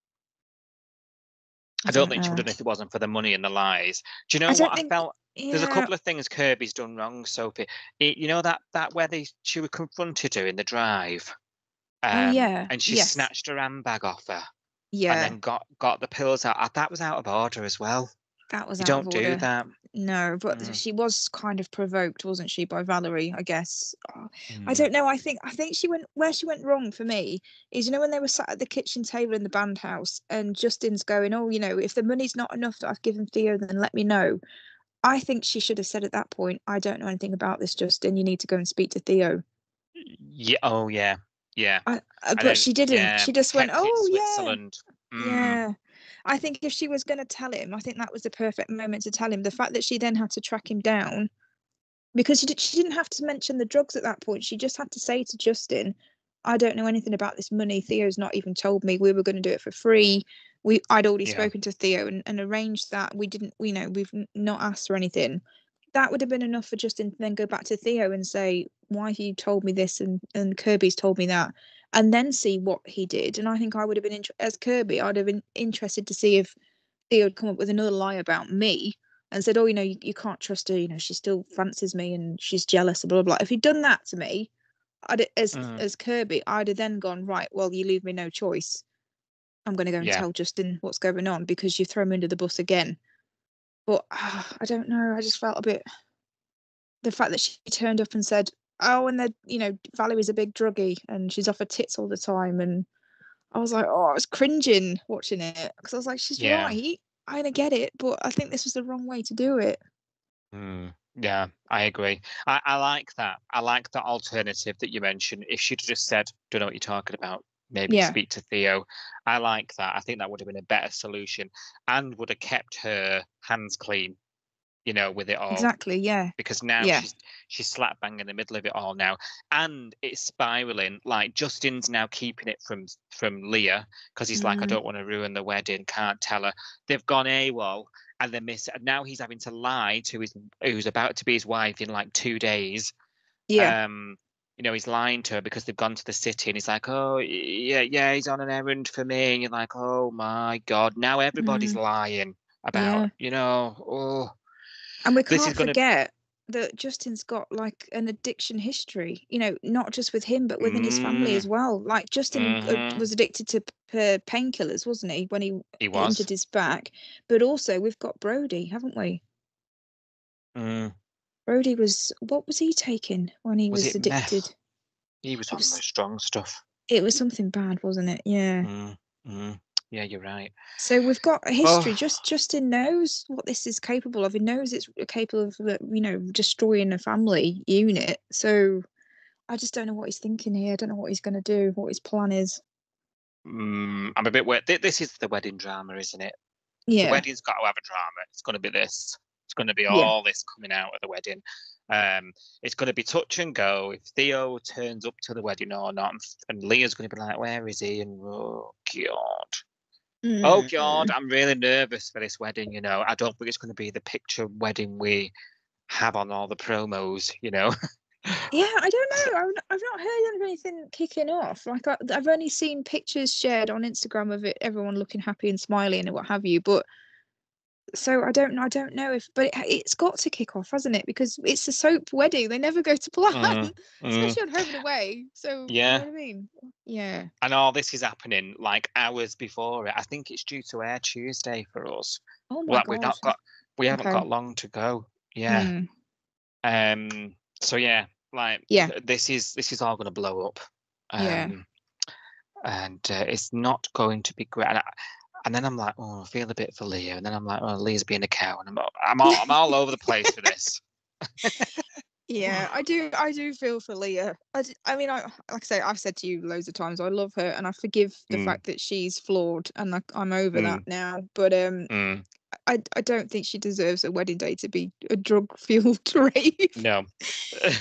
E: I don't think she would have if it wasn't for the money and the lies. Do you know what I felt? Yeah. There's a couple of things Kirby's done wrong, Sophie. You know that where she was confronted her in the drive, and she snatched her handbag off her, and then got the pills out. That was out of order as well.
F: That was
E: you
F: out
E: don't
F: of
E: do
F: order.
E: that.
F: No, but she was kind of provoked, wasn't she, by Valerie? I guess. I don't know. I think she went wrong for me is, you know, when they were sat at the kitchen table in the band house and Justin's going, oh, you know, if the money's not enough that I've given Theo, then let me know. I think she should have said at that point, I don't know anything about this, Justin. You need to go and speak to Theo.
E: Yeah. Oh, yeah. Yeah.
F: But she didn't. Yeah, she just went, oh,
E: Switzerland.
F: Yeah. I think if she was going to tell him, I think that was the perfect moment to tell him. The fact that she then had to track him down, because she didn't have to mention the drugs at that point. She just had to say to Justin, I don't know anything about this money. Theo's not even told me. We were going to do it for free. I'd already spoken to Theo and arranged that. We didn't, you know, we've not asked for anything. That would have been enough for Justin to then go back to Theo and say, why have you told me this and Kirby's told me that, and then see what he did. And I think I would have been, as Kirby, I'd have been interested to see if Theo had come up with another lie about me and said, oh, you know, you can't trust her, you know, she still fancies me and she's jealous, blah, blah, blah. If he'd done that to me, as Kirby, I'd have then gone, right, well, you leave me no choice. I'm going to go and tell Justin what's going on because you throw me under the bus again. But I don't know. I just felt a bit... The fact that she turned up and said, oh, and you know, Valerie's a big druggie and she's off her tits all the time. And I was like, I was cringing watching it because I was like, she's right. I don't get it. But I think this was the wrong way to do it.
E: Yeah, I agree. I like that. I like that alternative that you mentioned. If she'd just said, don't know what you're talking about, maybe speak to Theo. I like that. I think that would have been a better solution and would have kept her hands clean, you know, with it all.
F: Exactly, yeah.
E: Because now she's slap bang in the middle of it all now. And it's spiraling. Like, Justin's now keeping it from Leah because he's like, I don't want to ruin the wedding, can't tell her. They've gone AWOL and now he's having to lie to who's about to be his wife in like 2 days.
F: Yeah.
E: You know, he's lying to her because they've gone to the city and he's like, oh, yeah, he's on an errand for me. And you're like, oh my God, now everybody's lying about, you know,
F: And we can't forget that Justin's got like an addiction history, you know, not just with him, but within his family as well. Like Justin was addicted to painkillers, wasn't he, when he injured his back? But also we've got Brody, haven't we? Brody what was he taking when he was addicted?
E: Meth? He was on the strong stuff.
F: It was something bad, wasn't it? Yeah.
E: Yeah, you're right.
F: So we've got a history. Justin knows what this is capable of. He knows it's capable of, you know, destroying a family unit. So I just don't know what he's thinking here. I don't know what he's going to do, what his plan is.
E: I'm a bit weird. This is the wedding drama, isn't it?
F: Yeah.
E: The wedding's got to have a drama. It's going to be this. It's going to be all this coming out at the wedding. It's going to be touch and go. If Theo turns up to the wedding or not, and Leah's going to be like, where is he? And oh God, I'm really nervous for this wedding, you know. I don't think it's going to be the picture wedding we have on all the promos, you know.
F: Yeah, I don't know. I've not heard of anything kicking off. Like I've only seen pictures shared on Instagram of it, everyone looking happy and smiling and what have you. But so I don't know if, but it's got to kick off, hasn't it? Because it's a soap wedding; they never go to plan, especially on Home and Away. So you know what I mean? Yeah.
E: And all this is happening like hours before it. I think it's due to air Tuesday for us.
F: Oh my God.
E: We haven't got long to go. Yeah. So yeah, like
F: Yeah.
E: this is all going to blow up.
F: Yeah.
E: And it's not going to be great. And then I'm like, oh, I feel a bit for Leah. And then I'm like, oh, Leah's being a cow, and I'm all over the place for this.
F: Yeah, I do feel for Leah. I mean, like I say, I've said to you loads of times, I love her, and I forgive the fact that she's flawed, and I'm over that now. But I don't think she deserves a wedding day to be a drug-fueled rave.
E: No,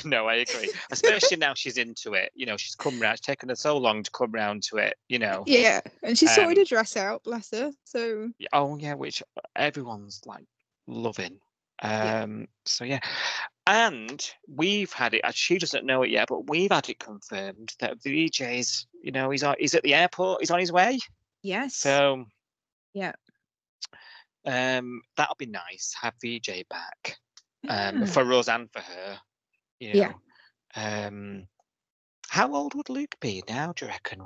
E: no, I agree. Especially now she's into it. You know, she's come round. It's taken her so long to come round to it. You know.
F: Yeah, and she sorted a dress out, bless her. So.
E: Oh yeah, which everyone's like loving.
F: Yeah.
E: So yeah, and we've had it. She doesn't know it yet, but we've had it confirmed that VJ's. You know, he's at the airport. He's on his way.
F: Yes.
E: So.
F: Yeah.
E: That'll be nice. Have VJ back.
F: Yeah.
E: For us and for her. You know.
F: Yeah.
E: How old would Luke be now? Do you reckon?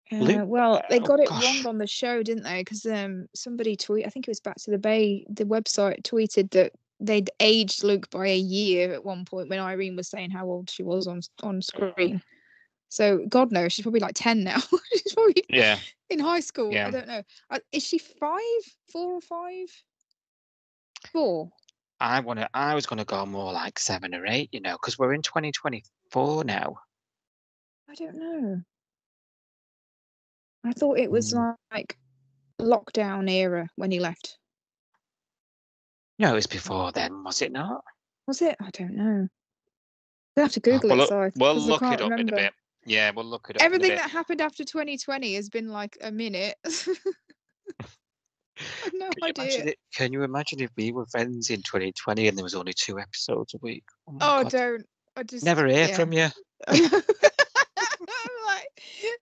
F: Well, they got it
E: gosh.
F: wrong on the show, didn't they? Because somebody I think it was Back to the Bay, the website tweeted that they'd aged Luke by a year at one point when Irene was saying how old she was on screen. So God knows, she's probably like 10 now. She's probably in high school.
E: Yeah.
F: I don't know. Is she 4 or 5? 4.
E: I was gonna go more like 7 or 8. You know, because we're in 2024 now.
F: I don't know. I thought it was like lockdown era when he left.
E: No, it was before then, was it not?
F: Was it? I don't know. We'll have to Google it.
E: We'll look it up in a bit. Yeah, we'll look it up.
F: Everything that happened after 2020 has been like a minute. I've no idea.
E: Can you imagine if we were friends in 2020 and there was only 2 episodes a week?
F: Oh, don't. I just
E: never hear from you.
F: I'm like,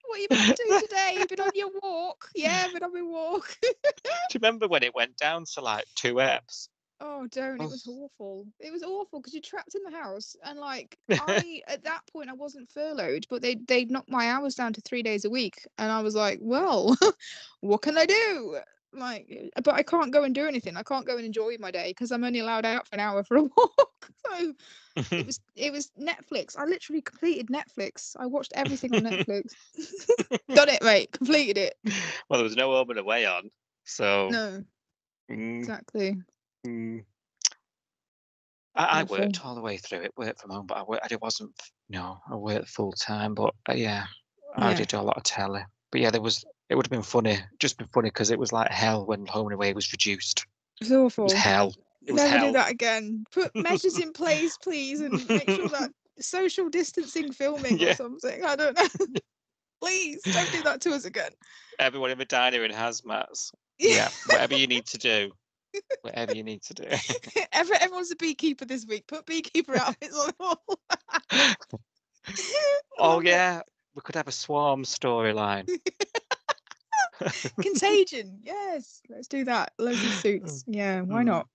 F: what you been doing today? You been on your walk? Yeah, been on my walk.
E: Do you remember when it went down to like 2 eps?
F: Oh, don't. It was awful. It was awful because you're trapped in the house, and like at that point I wasn't furloughed, but they knocked my hours down to 3 days a week, and I was like, well, what can I do? Like, but I can't go and do anything. I can't go and enjoy my day because I'm only allowed out for an hour for a walk. So it was Netflix. I literally completed Netflix. I watched everything on Netflix. Done it, mate. Completed it.
E: Well, there was no Home and Away on, so
F: no. Exactly.
E: I worked all the way through it. Worked from home, but I worked full time. But I did a lot of telly. But yeah, it would have been funny, because it was like hell when Home and Away was reduced.
F: It was awful.
E: It was hell.
F: Never do that again. Put measures in place, please, and make sure that social distancing filming or something. I don't know. Please don't do that to us again. Everyone
E: in Medina in hazmats. Yeah, whatever you need to do. Whatever you need to do.
F: Everyone's a beekeeper this week. Put beekeeper outfits on the wall.
E: Oh yeah, we could have a swarm storyline.
F: Contagion. Yes, let's do that. Loads of suits. Yeah, why not?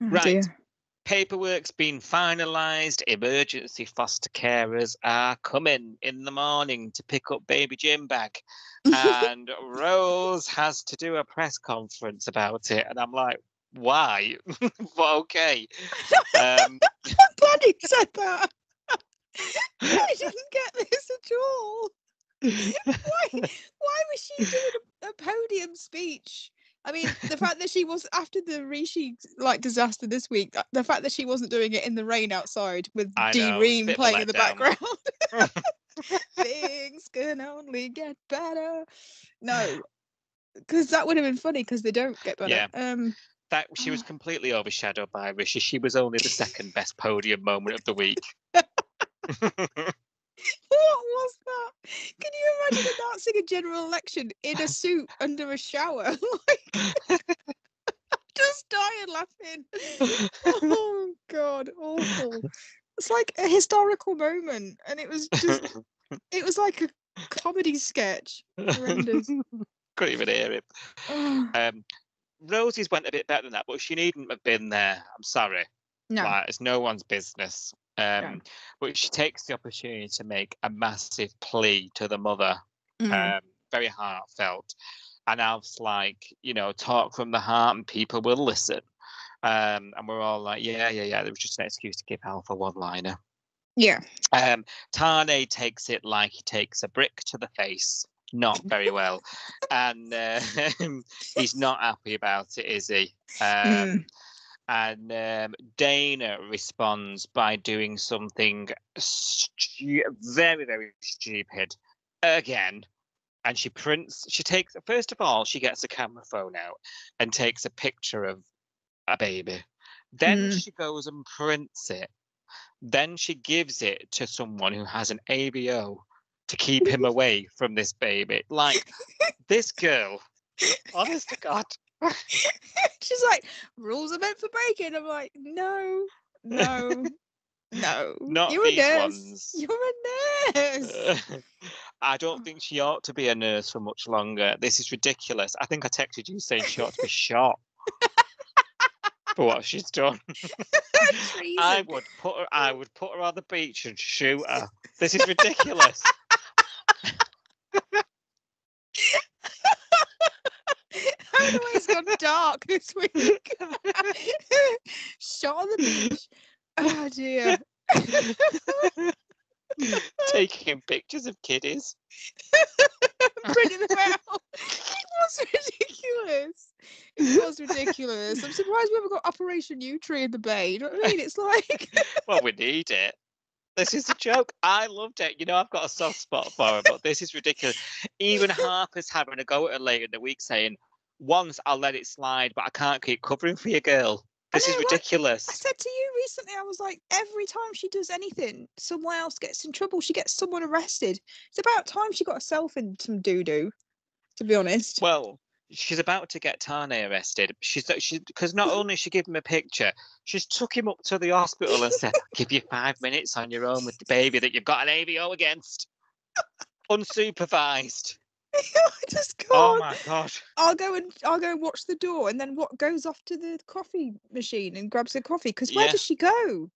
E: Right. Dear. Paperwork's been finalised. Emergency foster carers are coming in the morning to pick up baby Jim back. And Rose has to do a press conference about it. And I'm like, why? But okay.
F: I'm glad you said that. I didn't get this at all. Why was she doing a podium speech? I mean, the fact that she was, after the Rishi disaster this week, the fact that she wasn't doing it in the rain outside with Dee Ream playing in the background. Things can only get better. No, because that would have been funny because they don't get better.
E: Yeah. That she was completely overshadowed by Rishi. She was only the second best podium moment of the week.
F: What was that? Can you imagine announcing a general election in a suit under a shower? Just dying laughing. Oh God, awful. It's like a historical moment, and it was like a comedy sketch. Horrendous.
E: Couldn't even hear him. Rosie's went a bit better than that, but she needn't have been there. I'm sorry.
F: No.
E: It's no one's business. But she takes the opportunity to make a massive plea to the mother, very heartfelt. And Alf's like, talk from the heart and people will listen. And we're all like, yeah. There was just an excuse to give Alf a one-liner.
F: Yeah.
E: Tane takes it like he takes a brick to the face. Not very well. And he's not happy about it, is he? And Dana responds by doing something very, very stupid again. And she takes, first of all, she gets a camera phone out and takes a picture of a baby. Then she goes and prints it. Then she gives it to someone who has an AVO to keep him away from this baby. Like, this girl, honest to God.
F: She's like, rules are meant for breaking. I'm like, no.
E: Not
F: You're
E: these
F: a nurse.
E: ones.
F: You're a nurse.
E: I don't think she ought to be a nurse for much longer. This is ridiculous. I think I texted you saying she ought to be shot for what she's done. I would put her on the beach and shoot her. This is ridiculous.
F: How the way's gone dark this week. Shot on the beach. Oh dear.
E: Taking pictures of kiddies.
F: Printing them out. It was ridiculous. It was ridiculous. I'm surprised we haven't got Operation U-Tree in the Bay. You know what I mean? It's like...
E: Well, we need it. This is a joke. I loved it. You know, I've got a soft spot for her, but this is ridiculous. Even Harper's having a go at her later in the week saying, once I'll let it slide, but I can't keep covering for you, girl. This is ridiculous.
F: I said to you recently, I was like, every time she does anything, someone else gets in trouble. She gets someone arrested. It's about time she got herself in some doo-doo, to be honest.
E: Well, she's about to get Tane arrested. She's because not only she gave him a picture, she's took him up to the hospital and said, give you 5 minutes on your own with the baby that you've got an AVO against. Unsupervised.
F: I just can't.
E: Oh my God.
F: I'll go and watch the door, and then what goes off to the coffee machine and grabs a coffee? Because where does she go?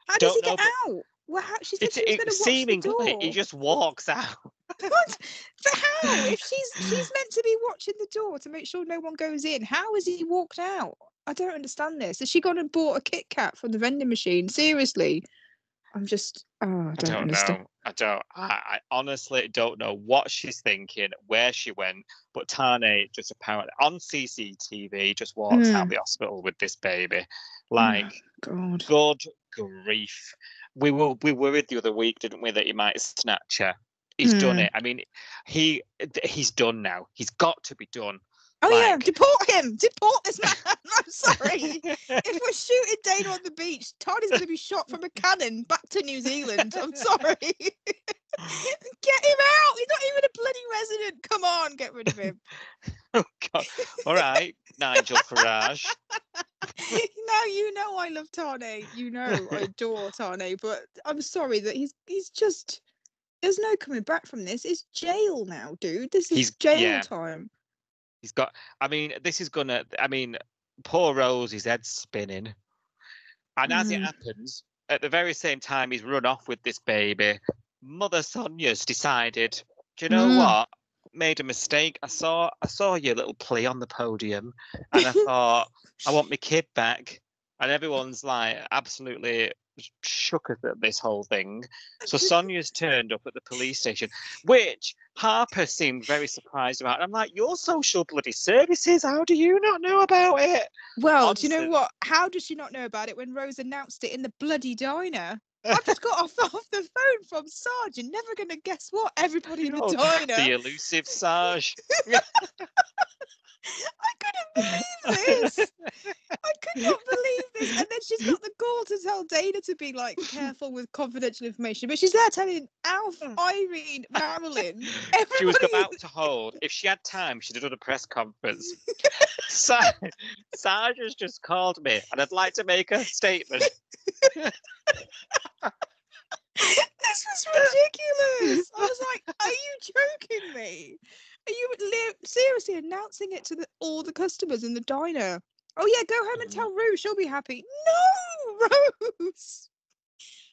F: How does he get out? Well, she said she was going to watch the door.
E: He just walks out.
F: What? But how? If she's meant to be watching the door to make sure no one goes in, how has he walked out? I don't understand this. Has she gone and bought a Kit Kat from the vending machine? Seriously, I'm just. I don't understand.
E: I honestly don't know what she's thinking, where she went, but Tane just apparently on CCTV just walks out of the hospital with this baby. Like,
F: God.
E: Good grief. We worried the other week, didn't we, that he might snatch her. He's done it. I mean, he's done now. He's got to be done.
F: Oh yeah, deport him! Deport this man! I'm sorry. If we're shooting Dana on the beach, Tane's going to be shot from a cannon back to New Zealand. I'm sorry. Get him out! He's not even a bloody resident. Come on, get rid of him.
E: Oh God! All right, Nigel Farage.
F: Now you know I love Tane. You know I adore Tane, but I'm sorry that he's just. There's no coming back from this. It's jail now, dude. This is jail time.
E: He's got. I mean, this is gonna. I mean, poor Rose, his head's spinning, and as it happens, at the very same time he's run off with this baby, Mother Sonia's decided. Do you know what? Made a mistake. I saw your little play on the podium, and I thought I want my kid back, and everyone's like absolutely shook at this whole thing. So Sonia's turned up at the police station, which Harper seemed very surprised about. And I'm like, your social bloody services, how do you not know about it?
F: Well, do you know what? How does she not know about it when Rose announced it in the bloody diner? I've just got off the phone from Sarge. You're never going to guess what? Everybody in the diner.
E: The elusive Sarge.
F: I couldn't believe this. I could not believe this. And then she's got the gall to tell Dana to be like careful with confidential information. But she's there telling Alf, Irene, Marilyn.
E: She was about to hold. If she had time, she'd have done a press conference. Sarge has just called me, and I'd like to make a statement.
F: This was ridiculous. I was like, are you joking me? Are you seriously announcing it to all the customers in the diner? Oh yeah, go home and tell Rose, she'll be happy. No, Rose.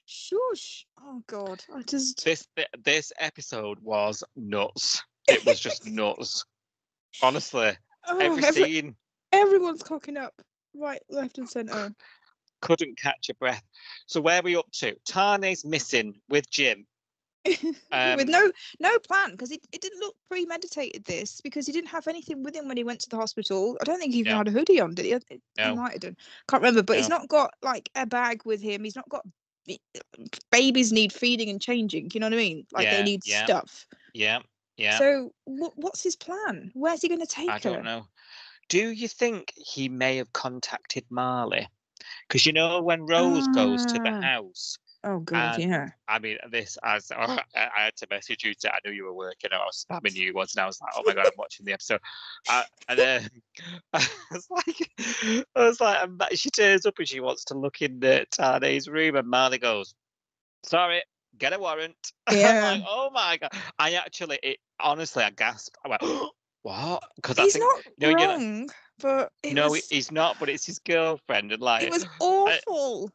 F: Shush. Oh God, I just
E: this episode was nuts. It was just nuts. Honestly, every scene.
F: Everyone's cocking up. right, left, and centre.
E: Couldn't catch a breath. So where are we up to? Tane's missing with Jim.
F: With no plan, because it didn't look premeditated, this, because he didn't have anything with him when he went to the hospital. I don't think he even had a hoodie on, did he? He
E: No.
F: might have done. Can't remember, but he's
E: No.
F: not got like a bag with him. He's not got babies need feeding and changing. You know what I mean? Like they need stuff.
E: Yeah.
F: So what's his plan? Where's he going to take her?
E: I don't know. Do you think he may have contacted Marley? Because you know when Rose goes to the house.
F: Oh God, yeah.
E: I mean, I had to message you. I knew you were working. I was spamming you once, and I was like, "Oh my God, I'm watching the episode." And then I was like, she turns up and she wants to look in Tane's room, and Marley goes, "Sorry, get a warrant."
F: Yeah.
E: I'm like, "Oh my God!" Honestly, I gasped. I went, "What?" Because
F: he's not wrong, but
E: he's not. But it's his girlfriend, and like
F: it was awful.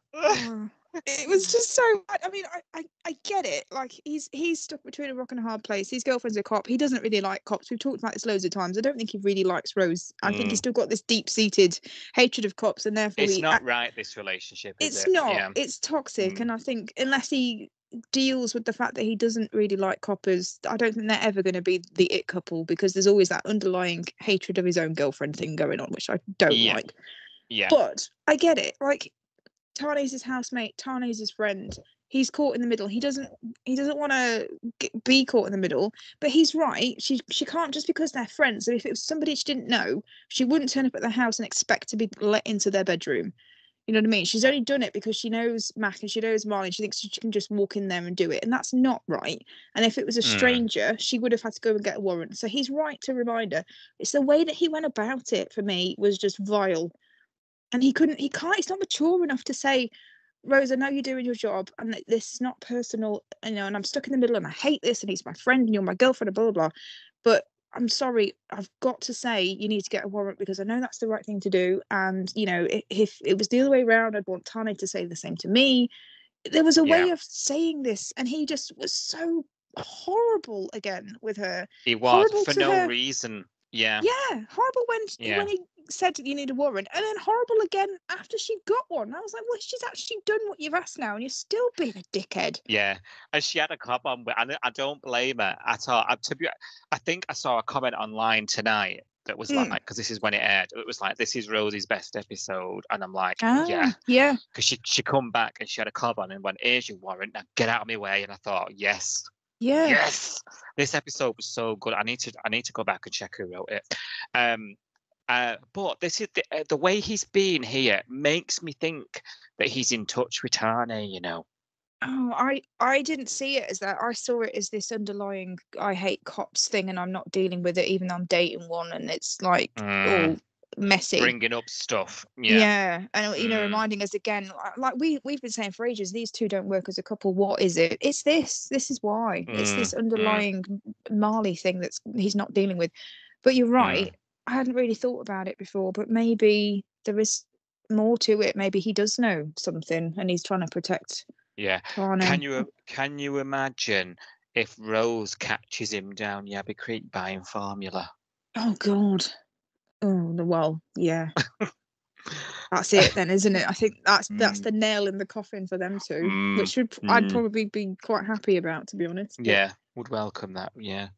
F: It was just so bad. I mean, I get it. Like he's stuck between a rock and a hard place. His girlfriend's a cop. He doesn't really like cops. We've talked about this loads of times. I don't think he really likes Rose. I think he's still got this deep-seated hatred of cops, and therefore
E: it's not right. This relationship.
F: It's not. Yeah. It's toxic, and I think unless he deals with the fact that he doesn't really like coppers, I don't think they're ever going to be the it couple, because there's always that underlying hatred of his own girlfriend thing going on, which I don't like.
E: Yeah.
F: But I get it. Like, Tane's his housemate, Tane's his friend. He's caught in the middle. He doesn't want to be caught in the middle. But he's right. She can't, just because they're friends. So if it was somebody she didn't know, she wouldn't turn up at their house and expect to be let into their bedroom. You know what I mean? She's only done it because she knows Mac and she knows Marley. And she thinks she can just walk in there and do it, and that's not right. And if it was a stranger, she would have had to go and get a warrant. So he's right to remind her. It's the way that he went about it, for me, was just vile. And he's not mature enough to say, Rose, I know you're doing your job and this is not personal, and I'm stuck in the middle and I hate this, and he's my friend and you're my girlfriend and blah, blah, blah. But I'm sorry, I've got to say you need to get a warrant, because I know that's the right thing to do. And, if it was the other way around, I'd want Tane to say the same to me. There was a way of saying this, and he just was so horrible again with her.
E: He was, for no reason. Yeah.
F: Yeah, horrible when he said you need a warrant, and then horrible again after she got one. I was like, well, she's actually done what you've asked now, and you're still being a dickhead.
E: Yeah, and she had a cob on, and I don't blame her at all. I think I saw a comment online tonight that was like, because this is when it aired, it was like, this is Rosie's best episode, and I'm like, yeah, because she come back and she had a cob on and went, here's your warrant, now get out of my way. And I thought, yes.
F: Yeah.
E: Yes. This episode was so good. I need to go back and check who wrote it. But this is the way he's been here makes me think that he's in touch with Tane,
F: Oh, I didn't see it as that. I saw it as this underlying I hate cops thing, and I'm not dealing with it even though I'm dating one, and it's like all messy,
E: bringing up stuff.
F: And reminding us again, like we've been saying for ages, these two don't work as a couple. What is it? It's this is why. It's this underlying Marley thing that he's not dealing with. But you're right, I hadn't really thought about it before, but maybe there is more to it. Maybe he does know something and he's trying to protect Tane.
E: Can you imagine if Rose catches him down Yabby Creek buying formula?
F: Oh God. Oh well, yeah. That's it then, isn't it? I think that's the nail in the coffin for them two, which I'd probably be quite happy about, to be honest.
E: Yeah, would welcome that. Yeah.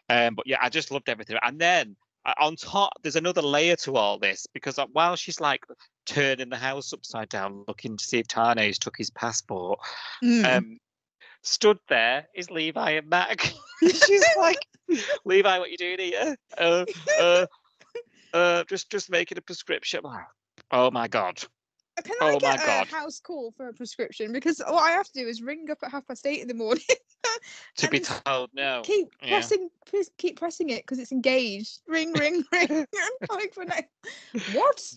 E: But yeah, I just loved everything. And then on top, there's another layer to all this, because while she's like turning the house upside down, looking to see if Tane's took his passport, stood there is Levi and Mac. She's like, Levi, what you doing here? Just making a prescription. Oh my God.
F: Can I get a house call for a prescription? Because what I have to do is ring up at 8:30 in the morning
E: to be told no.
F: Keep pressing it because it's engaged. Ring. Like for what?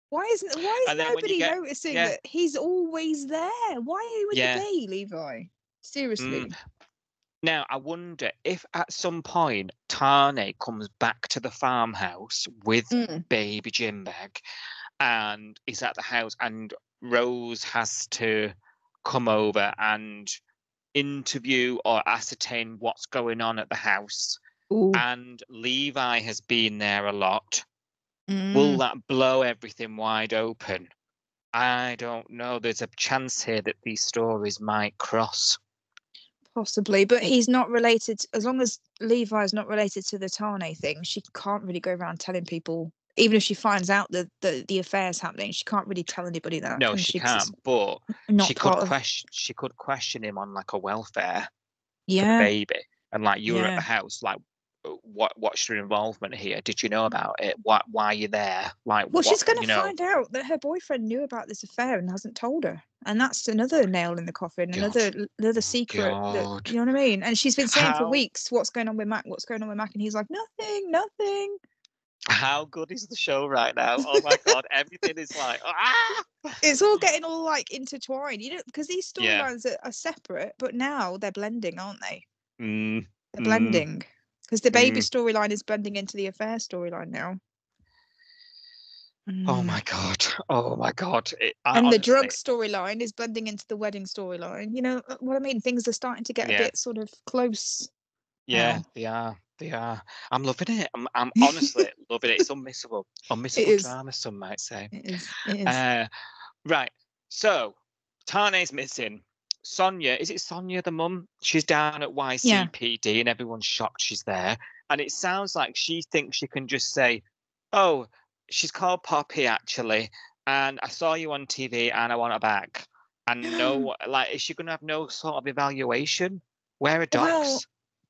F: Why is nobody noticing that he's always there? Why are you in the bay, Levi? Seriously.
E: Now, I wonder if at some point Tane comes back to the farmhouse with baby Jim back and is at the house, and Rose has to come over and interview or ascertain what's going on at the house.
F: Ooh.
E: And Levi has been there a lot. Will that blow everything wide open? I don't know. There's a chance here that these stories might cross.
F: Possibly, but he's not related. As long as Levi's not related to the Tane thing, she can't really go around telling people. Even if she finds out that the affair's happening, she can't really tell anybody that.
E: No,
F: can
E: she
F: 'Cause
E: can't.
F: it's
E: But
F: not
E: she
F: part
E: could
F: of.
E: question. She could question him on like a welfare for the
F: Yeah,
E: baby, and like you were at
F: Yeah.
E: the house. Like, what's your involvement here? Did you know about it? Why are you there? Like,
F: well, she's
E: what
F: going
E: you
F: to
E: know?
F: find out that her boyfriend knew about this affair and hasn't told her, and that's another nail in the coffin,
E: God.
F: another secret. That,
E: God.
F: you know what I mean? And she's been saying for
E: How
F: weeks, "What's going on with Mac? What's going on with Mac?" And he's like, "Nothing, nothing."
E: how good is the show right now? Oh my God, everything is like
F: It's all getting all like intertwined, you know, because these
E: Yeah.
F: storylines are separate, but now they're blending, aren't they?
E: Mm,
F: They're blending because the baby
E: Mm.
F: storyline is blending into the affair storyline now.
E: Oh my God. Oh my God.
F: And the
E: honestly,
F: drug storyline is blending into the wedding storyline. You know what I mean? Things are starting to get a
E: Yeah.
F: bit sort of close.
E: Yeah,
F: now.
E: they are. They are. I'm loving it. I'm honestly loving it. It's unmissable. Unmissable
F: is.
E: drama, some might say.
F: It is. It is.
E: Right. So, Tane's missing. Sonia, is it Sonia, the mum? She's down at YCPD and everyone's shocked she's there. And it sounds like she thinks she can just say, oh, she's called Poppy actually. And I saw you on TV and I want her back. And no, like, is she going to have no sort of evaluation? Where are docs?
F: Well,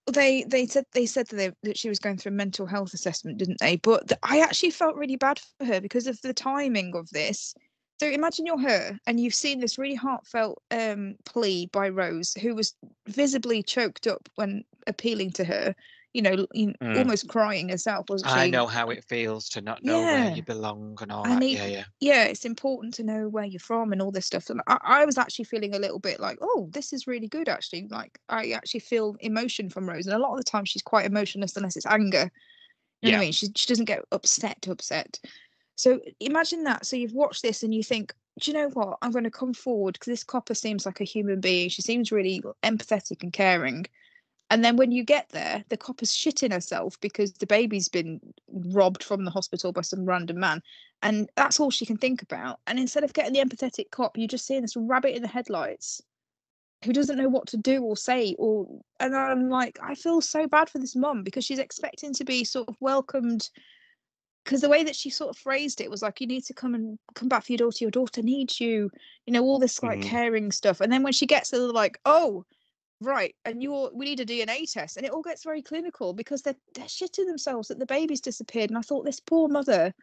F: they said that she was going through a mental health assessment, didn't they? But I actually felt really bad for her because of the timing of this. So imagine you're her and you've seen this really heartfelt plea by Rose, who was visibly choked up when appealing to her, you know, almost crying herself, wasn't she?
E: I know how it feels to not know where you belong and all that.
F: Yeah, it's important to know where you're from and all this stuff. And I was actually feeling a little bit like, oh, this is really good, actually. Like, I actually feel emotion from Rose. And a lot of the time she's quite emotionless unless it's anger. You know what I mean? She doesn't get upset. So imagine that. So you've watched this and you think, do you know what? I'm going to come forward because this copper seems like a human being. She seems really empathetic and caring. And then when you get there, the copper's shitting herself because the baby's been robbed from the hospital by some random man. And that's all she can think about. And instead of getting the empathetic cop, you're just seeing this rabbit in the headlights who doesn't know what to do or say. And I'm like, I feel so bad for this mum because she's expecting to be sort of welcomed. Because the way that she sort of phrased it was like, you need to come back for your daughter needs you, you know, all this like caring stuff. And then when she gets there, they're like, oh, right, and we need a DNA test, and it all gets very clinical because they're shitting themselves that the baby's disappeared. And I thought, this poor mother,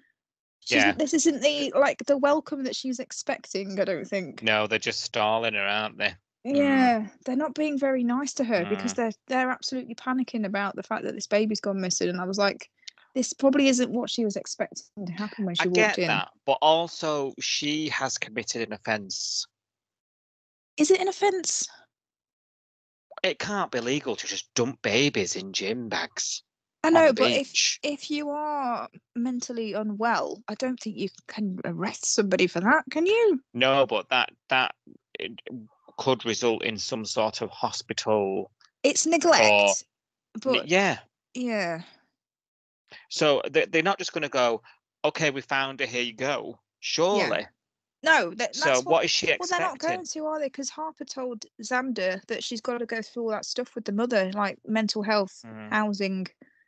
F: this isn't the welcome that she's expecting. I don't think.
E: No, they're just stalling her, aren't they?
F: Yeah, they're not being very nice to her because they're absolutely panicking about the fact that this baby's gone missing. And I was like, this probably isn't what she was expecting to happen when she walked in.
E: I get that, but also she has committed an offence.
F: Is it an offence?
E: It can't be legal to just dump babies in gym bags.
F: I know, but if you are mentally unwell, I don't think you can arrest somebody for that, can you?
E: No, but that could result in some sort of hospital.
F: It's neglect. But
E: yeah. So they're not just going to go, okay, we found her, here you go. Surely.
F: Yeah. No,
E: so what is she expecting?
F: Well, they're not going to, are they? Because Harper told Xander that she's got to go through all that stuff with the mother, like mental health, housing.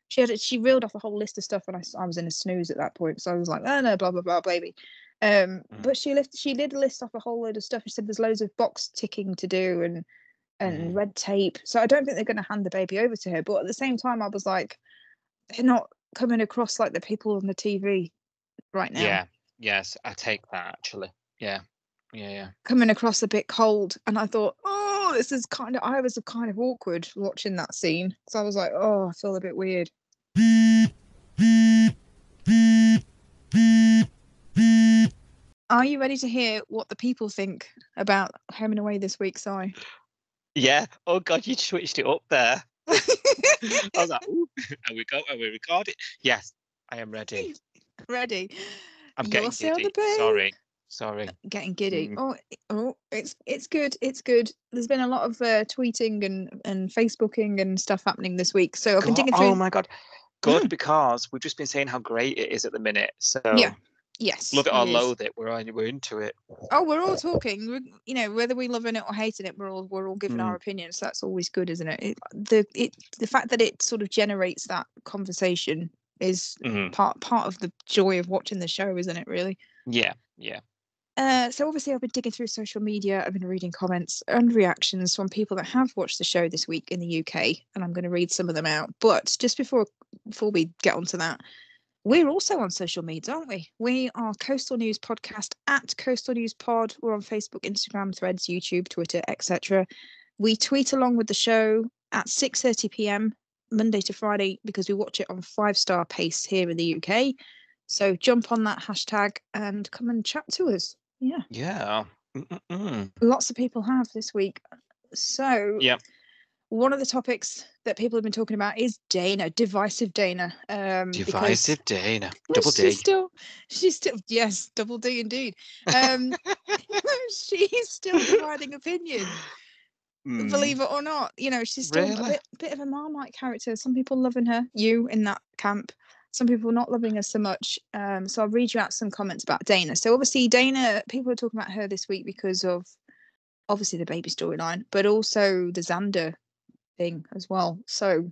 F: She reeled off a whole list of stuff, and I was in a snooze at that point. So I was like, oh no, blah blah blah, baby. But she did list off a whole load of stuff. She said there's loads of box ticking to do and red tape. So I don't think they're going to hand the baby over to her. But at the same time, I was like, they're not coming across like the people on the TV right now.
E: Yeah. Yes, I take that actually. Yeah.
F: Coming across a bit cold, and I thought, oh, I was kind of awkward watching that scene. So I was like, oh, I feel a bit weird. Are you ready to hear what the people think about Home and Away this week, Si?
E: Yeah. Oh God, you switched it up there. I was like, ooh, are we recording? Yes, I am ready.
F: Ready.
E: I'm getting giddy. Sorry.
F: Getting giddy. Oh, it's good. It's good. There's been a lot of tweeting and Facebooking and stuff happening this week. So I've been digging through.
E: Oh my God. good because we've just been saying how great it is at the minute. So
F: Yeah. Yes.
E: love it or
F: is.
E: loathe it, we're into it.
F: Oh, we're all talking. You know, whether we loving it or hating it, we're all giving our opinions. That's always good, isn't it? The fact that it sort of generates that conversation is part of the joy of watching the show, isn't it? Really.
E: Yeah.
F: So obviously I've been digging through social media. I've been reading comments and reactions from people that have watched the show this week in the UK, and I'm going to read some of them out. But just before we get onto that, we're also on social media, aren't we? We are Coastal News Podcast at Coastal News Pod. We're on Facebook, Instagram, Threads, YouTube, Twitter, etc. We tweet along with the show at 6:30 p.m. Monday to Friday because we watch it on 5-star pace here in the UK. So jump on that hashtag and come and chat to us.
E: Yeah.
F: Lots of people have this week. So one of the topics that people have been talking about is Dana, divisive Dana.
E: Divisive Dana, double D.
F: She's still, yes, double D indeed. She's still dividing opinion. Believe it or not, you know, she's still a bit of a Marmite character. Some people loving her, you in that camp. Some people not loving her so much. So I'll read you out some comments about Dana. So obviously Dana, people are talking about her this week because of obviously the baby storyline, but also the Xander thing as well. So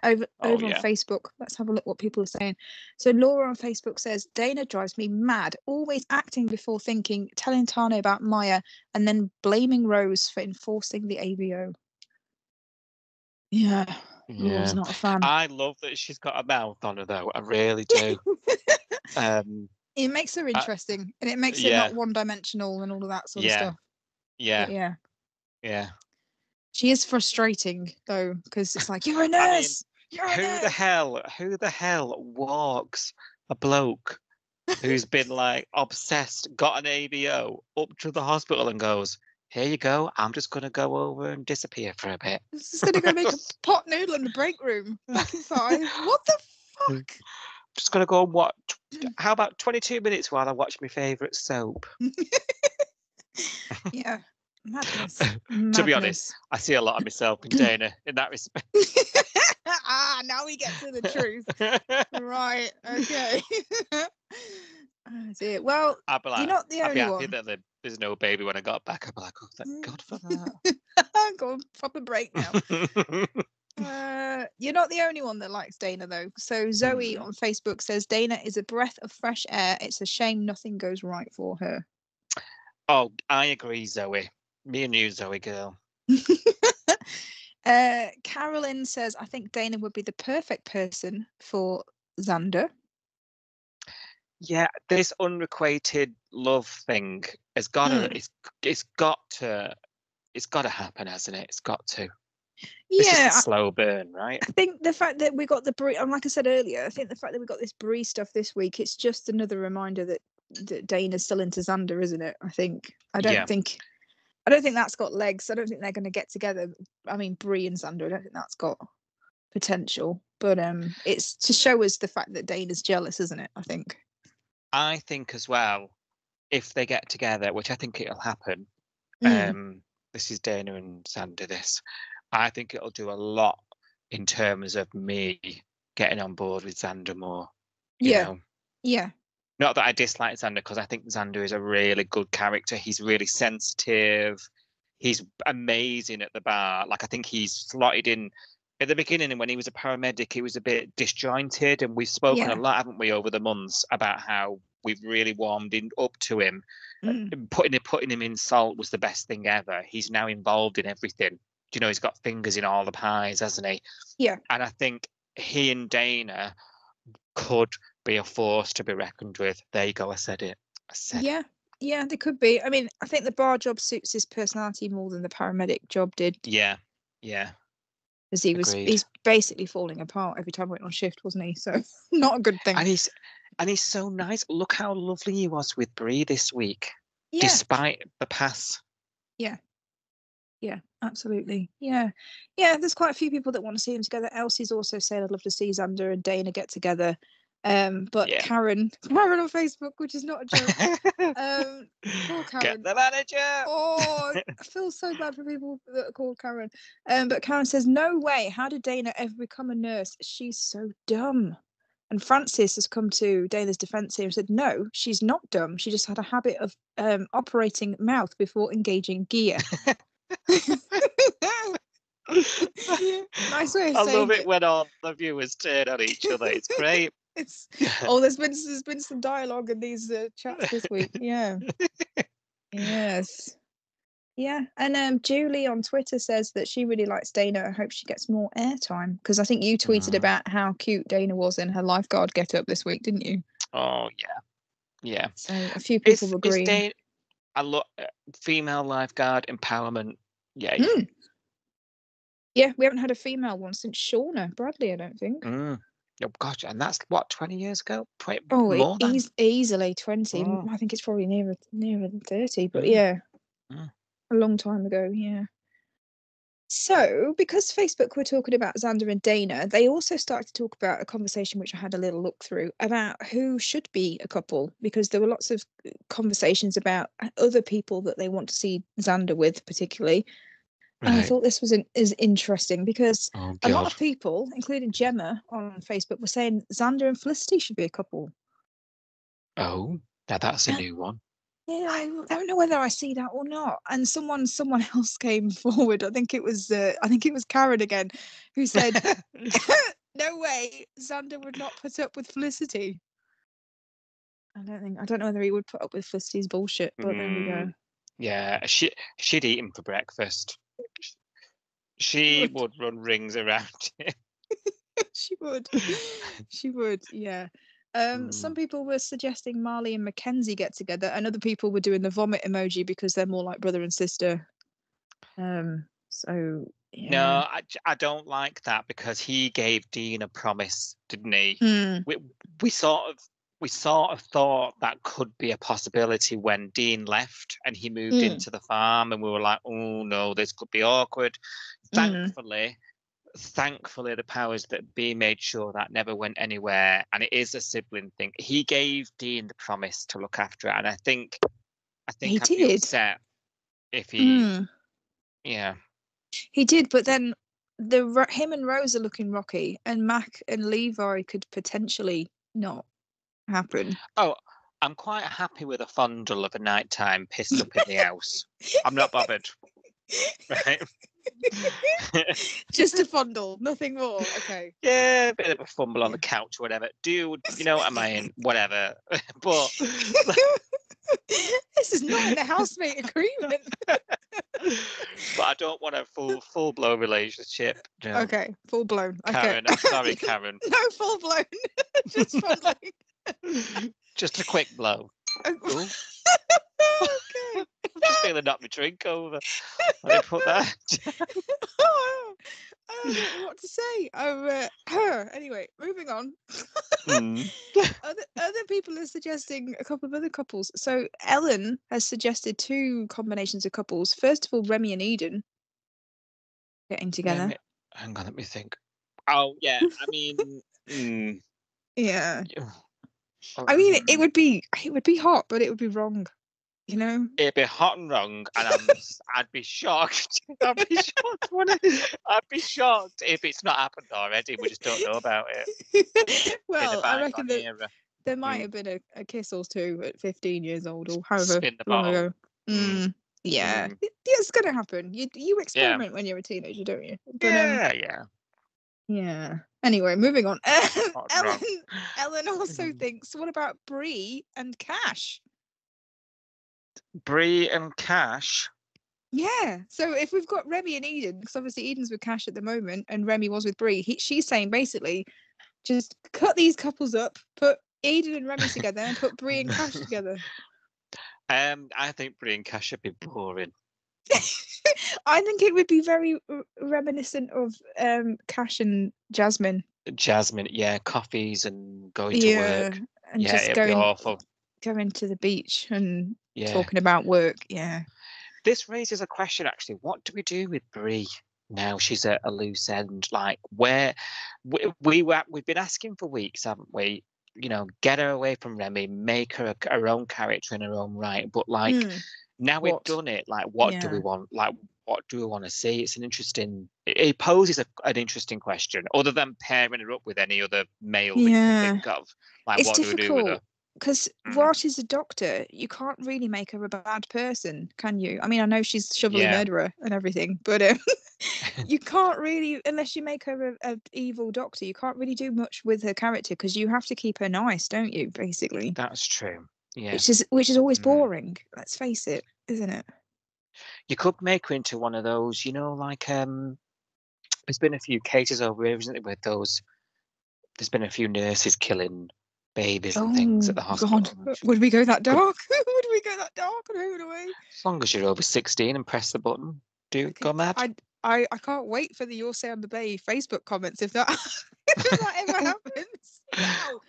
F: over on Facebook, let's have a look what people are saying. So Laura on Facebook says, Dana drives me mad, always acting before thinking, telling Tane about Maya, and then blaming Rose for enforcing the ABO. Yeah. Laura's not a fan.
E: I love that she's got a mouth on her though. I really do.
F: It makes her interesting, and it makes it not one-dimensional and all of that sort of stuff.
E: Yeah.
F: She is frustrating though, because it's like, you're a nurse.
E: Who the hell walks a bloke who's been like obsessed, got an ABO up to the hospital and goes, here you go, I'm just going to go over and disappear for a bit.
F: Just going to go make a pot noodle in the break room. Fucking fine. What the fuck?
E: Just going to go and watch. How about 22 minutes while I watch my favourite soap?
F: Yeah. Madness.
E: To be honest, I see a lot of myself in Dana in that respect.
F: Now we get to the truth. Right, okay. Oh dear. Well,
E: like,
F: you're not the only one.
E: I'd be happy that there's no baby when I got back. I'd be like, oh, thank God for that.
F: Go on, proper break now. You're not the only one that likes Dana, though. So Zoe on Facebook says, Dana is a breath of fresh air. It's a shame nothing goes right for her.
E: Oh, I agree, Zoe. Me and you, Zoe girl.
F: Carolyn says, I think Dana would be the perfect person for Xander.
E: Yeah, this unrequited love thing has got to. It's got to happen, hasn't it? It's got to. It's just a slow burn, right?
F: I think the fact that we got the Brie, and like I said earlier, I think the fact that we got this Brie stuff this week, it's just another reminder that Dana's still into Xander, isn't it? I think. I don't think that's got legs. I don't think they're going to get together. I mean, Brie and Xander, I don't think that's got potential. But it's to show us the fact that Dana's jealous, isn't it? I think.
E: I think as well, if they get together, which I think it'll happen, this is Dana and Xander, I think it'll do a lot in terms of me getting on board with Xander more. You know?
F: Yeah.
E: Not that I dislike Xander, because I think Xander is a really good character. He's really sensitive. He's amazing at the bar. Like, I think he's slotted in. At the beginning, when he was a paramedic, he was a bit disjointed, and we've spoken a lot, haven't we, over the months about how we've really warmed up to him. Putting him in Salt was the best thing ever. He's now involved in everything. You know, he's got fingers in all the pies, hasn't he?
F: Yeah.
E: And I think he and Dana could be a force to be reckoned with. There you go. I said it.
F: Yeah, they could be. I mean, I think the bar job suits his personality more than the paramedic job did.
E: Yeah.
F: Because he's basically falling apart every time he went on shift, wasn't he? So not a good thing.
E: And he's so nice. Look how lovely he was with Brie this week, despite the pass. Yeah, absolutely. Yeah. There's quite a few people that want to see them together. Elsie's also saying, I'd love to see Xander and Dana get together.
F: But
E: Yeah.
F: Karen on Facebook, which is not a joke. Poor Karen.
E: Get the manager.
F: Oh, I feel so bad for people that are called Karen. But Karen says, "No way. How did Dana ever become a nurse? She's so dumb." And Francis has come to Dana's defense here and said, "No, she's not dumb. She just had a habit of operating mouth before engaging gear." Nice way of
E: I
F: saying
E: love it when all the viewers turn on each other. It's great.
F: It's there's been some dialogue in these chats this week. Yeah. Yes. Yeah. And Julie on Twitter says that she really likes Dana. I hope she gets more airtime, because I think you tweeted about how cute Dana was in her lifeguard get-up this week, didn't you?
E: Oh yeah, yeah.
F: So a few people agree.
E: I love female lifeguard empowerment. Yeah.
F: Yeah, we haven't had a female one since Shauna Bradley, I don't think.
E: Oh gosh, and that's what, 20 years ago?
F: More than? Easily 20. I think it's probably nearer than 30, but yeah. A long time ago, yeah. So, because Facebook were talking about Xander and Dana, they also started to talk about a conversation which I had a little look through about who should be a couple, because there were lots of conversations about other people that they want to see Xander with, particularly. Right. And I thought this is interesting because a lot of people, including Gemma on Facebook, were saying Xander and Felicity should be a couple.
E: Oh, now that's a new one.
F: Yeah, I don't know whether I see that or not. And someone else came forward. I think it was Karen again, who said, "No way, Xander would not put up with Felicity." I don't know whether he would put up with Felicity's bullshit, but there we go.
E: Yeah, she'd eat him for breakfast. She would run rings around him.
F: She would, yeah. Some people were suggesting Marley and Mackenzie get together, and other people were doing the vomit emoji because they're more like brother and sister. So yeah.
E: No, I don't like that, because he gave Dean a promise, didn't he? We sort of thought that could be a possibility when Dean left and he moved into the farm, and we were like, oh no, this could be awkward. Thankfully, the powers that be made sure that never went anywhere, and it is a sibling thing. He gave Dean the promise to look after it, and I think
F: he
E: I'd
F: did.
E: be upset if he, yeah,
F: he did. But then him and Rose are looking rocky, and Mac and Levi could potentially not happen.
E: Oh, I'm quite happy with a fondle of a nighttime pissed up in the house. I'm not bothered. Right.
F: Just a fondle, nothing more. Okay.
E: Yeah, a bit of a fumble on the couch or whatever. Dude, you know what I mean? Whatever. But
F: this is not in the housemate agreement.
E: But I don't want a full blown relationship. No.
F: Okay, full blown.
E: Karen,
F: okay.
E: I'm sorry, Karen.
F: No, full blown. Just fondling.
E: Just a quick blow.
F: Okay.
E: I'm just feeling knock my drink over. I put that.
F: I don't know what to say. Anyway, moving on. Other people are suggesting a couple of other couples. So Ellen has suggested two combinations of couples. First of all, Remy and Eden getting together.
E: Hang on, let me think. Oh yeah, I mean,
F: yeah. I mean, it would be hot, but it would be wrong. You know,
E: it'd be hot and wrong, and I'd be shocked. I'd be shocked if it's not happened already. We just don't know about it.
F: Well, I reckon that there might have been a kiss or two at 15 years old, or however long ago. Yeah, it's gonna happen. You experiment when you're a teenager, don't you? But, yeah. Anyway, moving on. Ellen also thinks, what about Bree and Cash?
E: Bree and Cash?
F: Yeah. So if we've got Remy and Eden, because obviously Eden's with Cash at the moment and Remy was with Bree, she's saying basically just cut these couples up, put Eden and Remy together and put Bree and Cash together.
E: I think Bree and Cash would be boring.
F: I think it would be very reminiscent of Cash and Jasmine.
E: Jasmine, yeah, coffees and going to work.
F: And just
E: it'd be awful.
F: Going to the beach and talking about work. Yeah.
E: This raises a question, actually. What do we do with Bree now she's at a loose end? Like, where we've been asking for weeks, haven't we? get her away from Remy, make her her own character in her own right. But like now we've
F: What?
E: done it, like what do we want? Like what do we want to see? It's an interesting. It poses an interesting question, other than pairing her up with any other male that you can think of. Like
F: It's
E: what do we do with her?
F: difficult because what is a doctor? You can't really make her a bad person, can you? I mean, I know she's shovelly
E: Yeah.
F: murderer and everything, but you can't really, unless you make her a evil doctor, you can't really do much with her character because you have to keep her nice, don't you? Basically,
E: That's true. Yeah.
F: which is always boring. Let's face it, isn't it?
E: You could make her into one of those, like there's been a few cases over here, isn't it, with those. There's been a few nurses killing babies and things at the hospital.
F: God. Would we go that dark? Would we go that dark and Home and Away?
E: As long as you're over 16 and press the button, go mad.
F: I can't wait for the You'll Say I'm the Bay Facebook comments if that if that ever happens. Wow.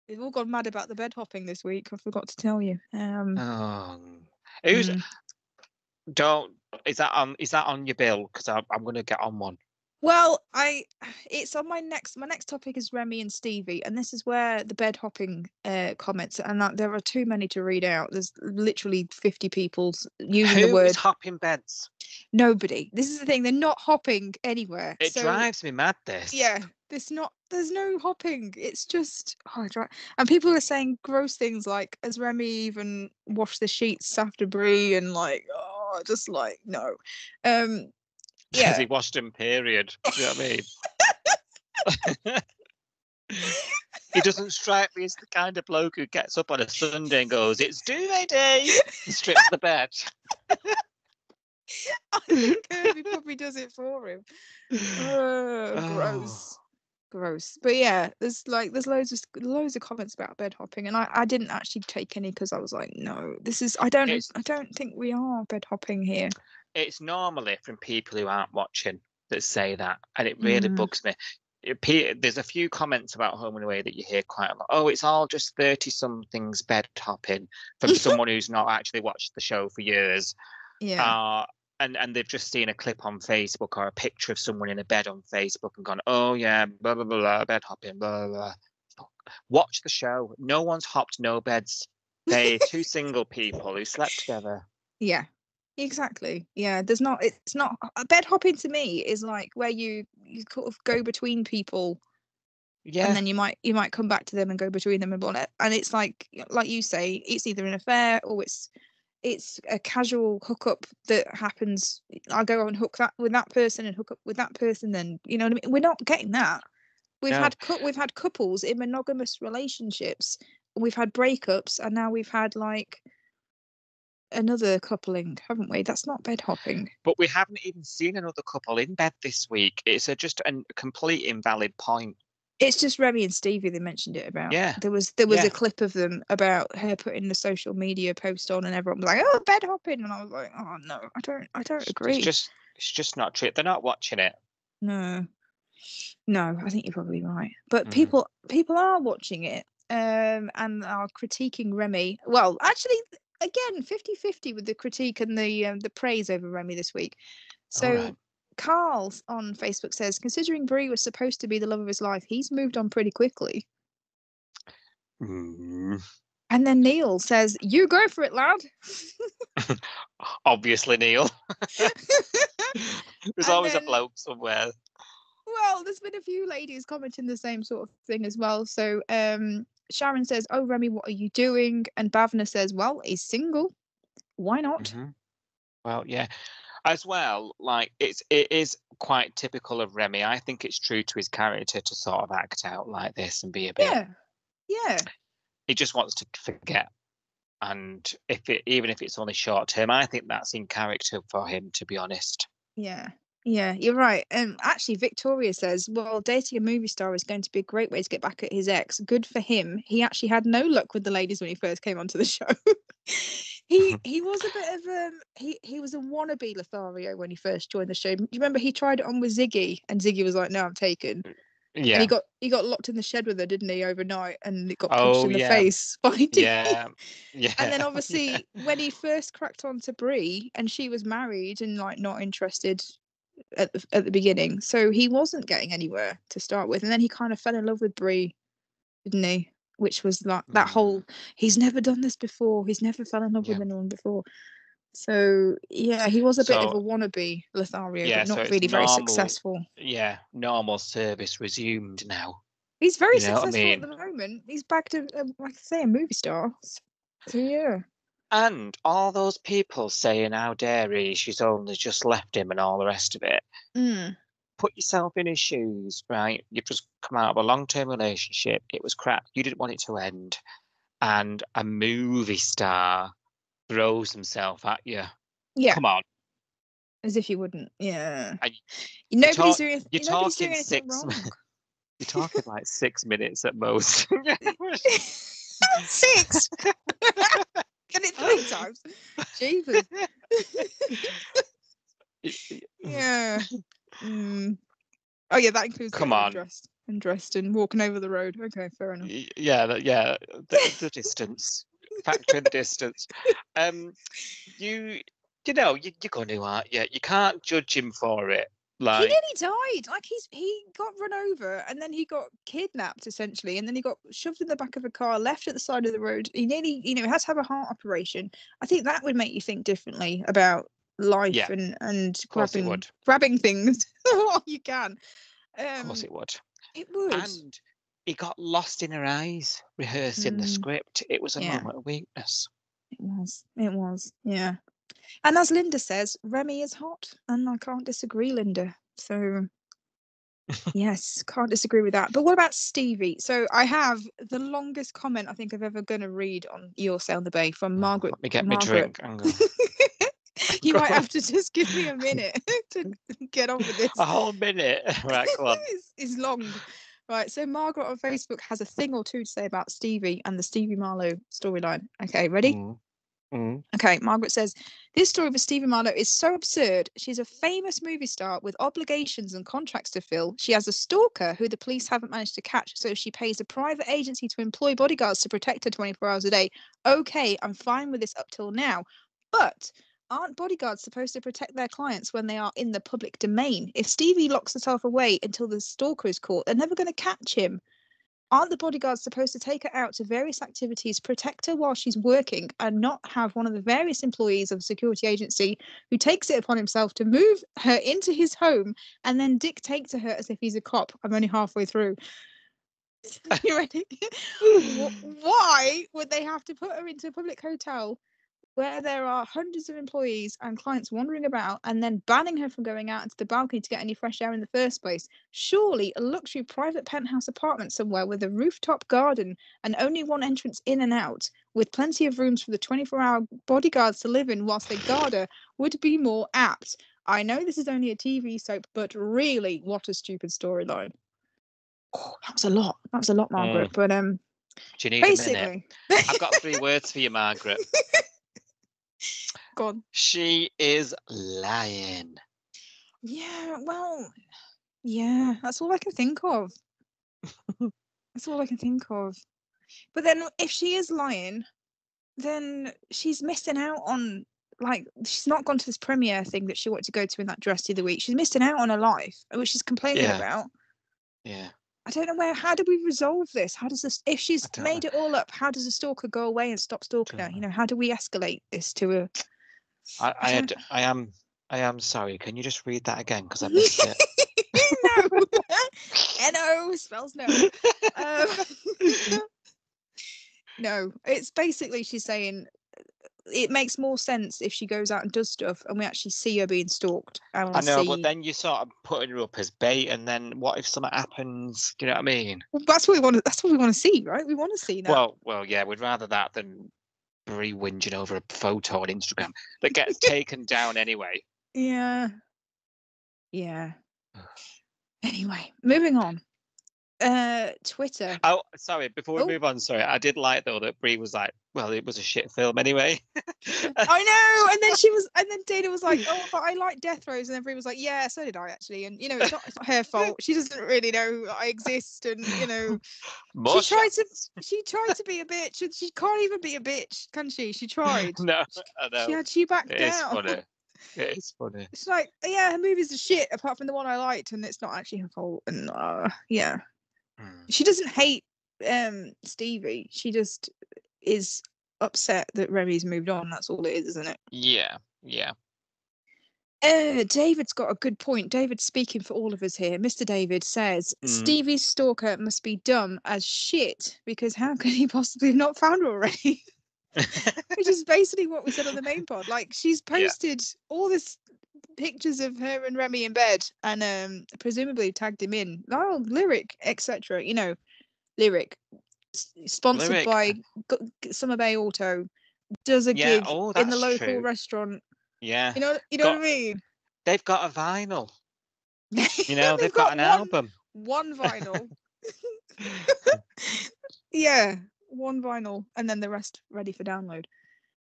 F: They've all gone mad about the bed hopping this week. I forgot to tell you.
E: Who's is that on your bill? Because I'm going to get on one.
F: Well, it's on my next topic is Remy and Stevie, and this is where the bed hopping comments, and there are too many to read out. There's literally 50 people using the word.
E: Who is hopping beds?
F: Nobody. This is the thing. They're not hopping anywhere.
E: It drives me mad. This.
F: Yeah. There's no hopping. It's just and people are saying gross things like, has Remy even washed the sheets after Brie? And like, just like no. Yeah.
E: Has he washed them, period? Do you know what I mean? He doesn't strike me as the kind of bloke who gets up on a Sunday and goes, "It's duvet day," and strips the bed.
F: I think Kirby probably does it for him. Gross. But yeah, there's loads of comments about bed hopping, and I didn't actually take any because I was like, no, this is I don't think we are bed hopping here.
E: It's normally from people who aren't watching that say that, and it really bugs me. There's a few comments about Home and Away that you hear quite a lot. Oh, it's all just 30-somethings bed hopping from someone who's not actually watched the show for years.
F: Yeah.
E: And they've just seen a clip on Facebook or a picture of someone in a bed on Facebook and gone, oh yeah, blah blah blah, bed hopping, blah blah blah. Watch the show. No one's hopped no beds. They're two single people who slept together.
F: Yeah. Exactly. Yeah, it's not bed hopping to me is like where you sort of go between people. Yeah. And then you might come back to them and go between them and it's like you say, it's either an affair or it's a casual hookup that happens. I go and hook that with that person and hook up with that person. Then you know what I mean. We're not getting that. We've had couples in monogamous relationships. We've had breakups, and now we've had like another coupling, haven't we? That's not bed hopping.
E: But we haven't even seen another couple in bed this week. It's just a complete invalid point.
F: It's just Remy and Stevie they mentioned it about.
E: Yeah.
F: There was a clip of them about her putting the social media post on and everyone was like, oh, bed hopping. And I was like, oh no, I don't agree.
E: It's just not true. They're not watching it.
F: No, I think you're probably right. But people are watching it and are critiquing Remy. Well, actually, again, 50-50 with the critique and the praise over Remy this week. So Carl on Facebook says, considering Brie was supposed to be the love of his life, he's moved on pretty quickly. And then Neil says, you go for it, lad.
E: Obviously, Neil. There's always a bloke somewhere.
F: Well, there's been a few ladies commenting the same sort of thing as well. So Sharon says, oh, Remy, what are you doing? And Bhavna says, well, he's single. Why not?
E: Well, yeah. As well, like it is quite typical of Remy. I think it's true to his character to sort of act out like this and be a bit.
F: Yeah.
E: He just wants to forget, and even if it's only short term, I think that's in character for him. To be honest.
F: Yeah, you're right. And actually, Victoria says, well, dating a movie star is going to be a great way to get back at his ex. Good for him. He actually had no luck with the ladies when he first came onto the show. He was a bit of he was a wannabe Lothario when he first joined the show. Do you remember he tried it on with Ziggy and Ziggy was like, no, I'm taken. Yeah. And he got locked in the shed with her, didn't he, overnight, and it got punched in the face by Dee. Yeah. And then obviously when he first cracked onto Brie and she was married and like not interested at the beginning, so he wasn't getting anywhere to start with, and then he kind of fell in love with Brie didn't he? Which was like that whole, he's never done this before. He's never fell in love with anyone before. So yeah, he was a bit of a wannabe Lothario, but not really very successful.
E: Yeah, normal service resumed now.
F: He's very successful at the moment. He's back to, like I say, a movie star. So yeah.
E: And all those people saying how dare he, she's only just left him and all the rest of it. Put yourself in his shoes, right? You've just come out of a long-term relationship. It was crap. You didn't want it to end. And a movie star throws himself at you.
F: Yeah.
E: Come on.
F: As if you wouldn't. Yeah.
E: Nobody's
F: doing anything wrong.
E: You're talking like 6 minutes at most.
F: 6? Get it 3 times. Jesus. Yeah. Oh yeah, that includes undressed and walking over the road. Okay, fair enough.
E: Yeah, the distance. Factor in the distance. You're going to, aren't you? You can't judge him for it. Like,
F: he nearly died. Like he got run over and then he got kidnapped essentially, and then he got shoved in the back of a car, left at the side of the road. He nearly, had to have a heart operation. I think that would make you think differently about life and grabbing things while you can.
E: Of course it would.
F: It would.
E: And he got lost in her eyes rehearsing the script. It was a moment of weakness.
F: It was. Yeah. And as Linda says, Remy is hot, and I can't disagree, Linda. So, yes, can't disagree with that. But what about Stevie? So I have the longest comment I think I've ever going to read on Your Sail in the Bay from Margaret.
E: Let me get my drink.
F: You might have to just give me a minute to get on with this.
E: A whole minute? Right, come on.
F: It's long. Right, so Margaret on Facebook has a thing or two to say about Stevie and the Stevie Marlowe storyline. Okay, ready? Okay, Margaret says, this story with Stevie Marlowe is so absurd. She's a famous movie star with obligations and contracts to fill. She has a stalker who the police haven't managed to catch, so she pays a private agency to employ bodyguards to protect her 24 hours a day. Okay, I'm fine with this up till now. But aren't bodyguards supposed to protect their clients when they are in the public domain? If Stevie locks herself away until the stalker is caught, they're never going to catch him. Aren't the bodyguards supposed to take her out to various activities, protect her while she's working, and not have one of the various employees of a security agency who takes it upon himself to move her into his home and then dictate to her as if he's a cop? I'm only halfway through. You ready? Why would they have to put her into a public hotel where there are hundreds of employees and clients wandering about, and then banning her from going out into the balcony to get any fresh air in the first place? Surely a luxury private penthouse apartment somewhere with a rooftop garden and only one entrance in and out, with plenty of rooms for the 24-hour bodyguards to live in whilst they guard her, would be more apt. I know this is only a TV soap, but really, what a stupid storyline. Oh, that was a lot, Margaret. But
E: do you need
F: basically,
E: a minute? I've got 3 words for you, Margaret.
F: Go on.
E: She is lying.
F: Yeah, well, yeah, that's all I can think of. That's all I can think of. But then if she is lying, then she's missing out on, like, she's not gone to this premiere thing that she wanted to go to in that dress the other week. She's missing out on her life, which she's complaining about.
E: Yeah.
F: I don't know how do we resolve this? How does this, if she's made it all up, how does the stalker go away and stop stalking her? How do we escalate this to a...
E: I am sorry. Can you just read that again? Because I missed it.
F: No. N-O spells no. No, it's basically she's saying it makes more sense if she goes out and does stuff and we actually see her being stalked.
E: I know, but then you sort of putting her up as bait, and then what if something happens? Do you know what I mean?
F: Well, that's what we want to see, right? We want to see that.
E: Well, yeah, we'd rather that than Brie whinging over a photo on Instagram that gets taken down anyway.
F: Yeah. Anyway, moving on. Twitter.
E: Oh, sorry. Before we move on, sorry, I did like though that Brie was like, "Well, it was a shit film anyway."
F: I know, and then Dana was like, "Oh, but I like Death Rows," and then Brie was like, "Yeah, so did I actually." And it's not her fault. She doesn't really know I exist, and she tried to be a bitch, and she can't even be a bitch, can she? She tried.
E: No, I know.
F: She backed down.
E: It's funny. It is funny.
F: It's like, yeah, her movies are shit apart from the one I liked, and it's not actually her fault. And yeah. She doesn't hate Stevie. She just is upset that Remy's moved on. That's all it is, isn't it?
E: Yeah.
F: David's got a good point. David's speaking for all of us here. Mr. David says Stevie's stalker must be dumb as shit because how can he possibly have not found her already? Which is basically what we said on the main pod. Like, she's posted all this pictures of her and Remy in bed and presumably tagged him in. Oh, Lyric, etc. You know, Lyric, sponsored
E: Lyric.
F: by Summer Bay Auto, does a gig in the local
E: true.
F: restaurant.
E: Yeah.
F: You know what I mean?
E: They've got a vinyl. You know, they've got an album.
F: One vinyl. Yeah, one vinyl, and then the rest ready for download.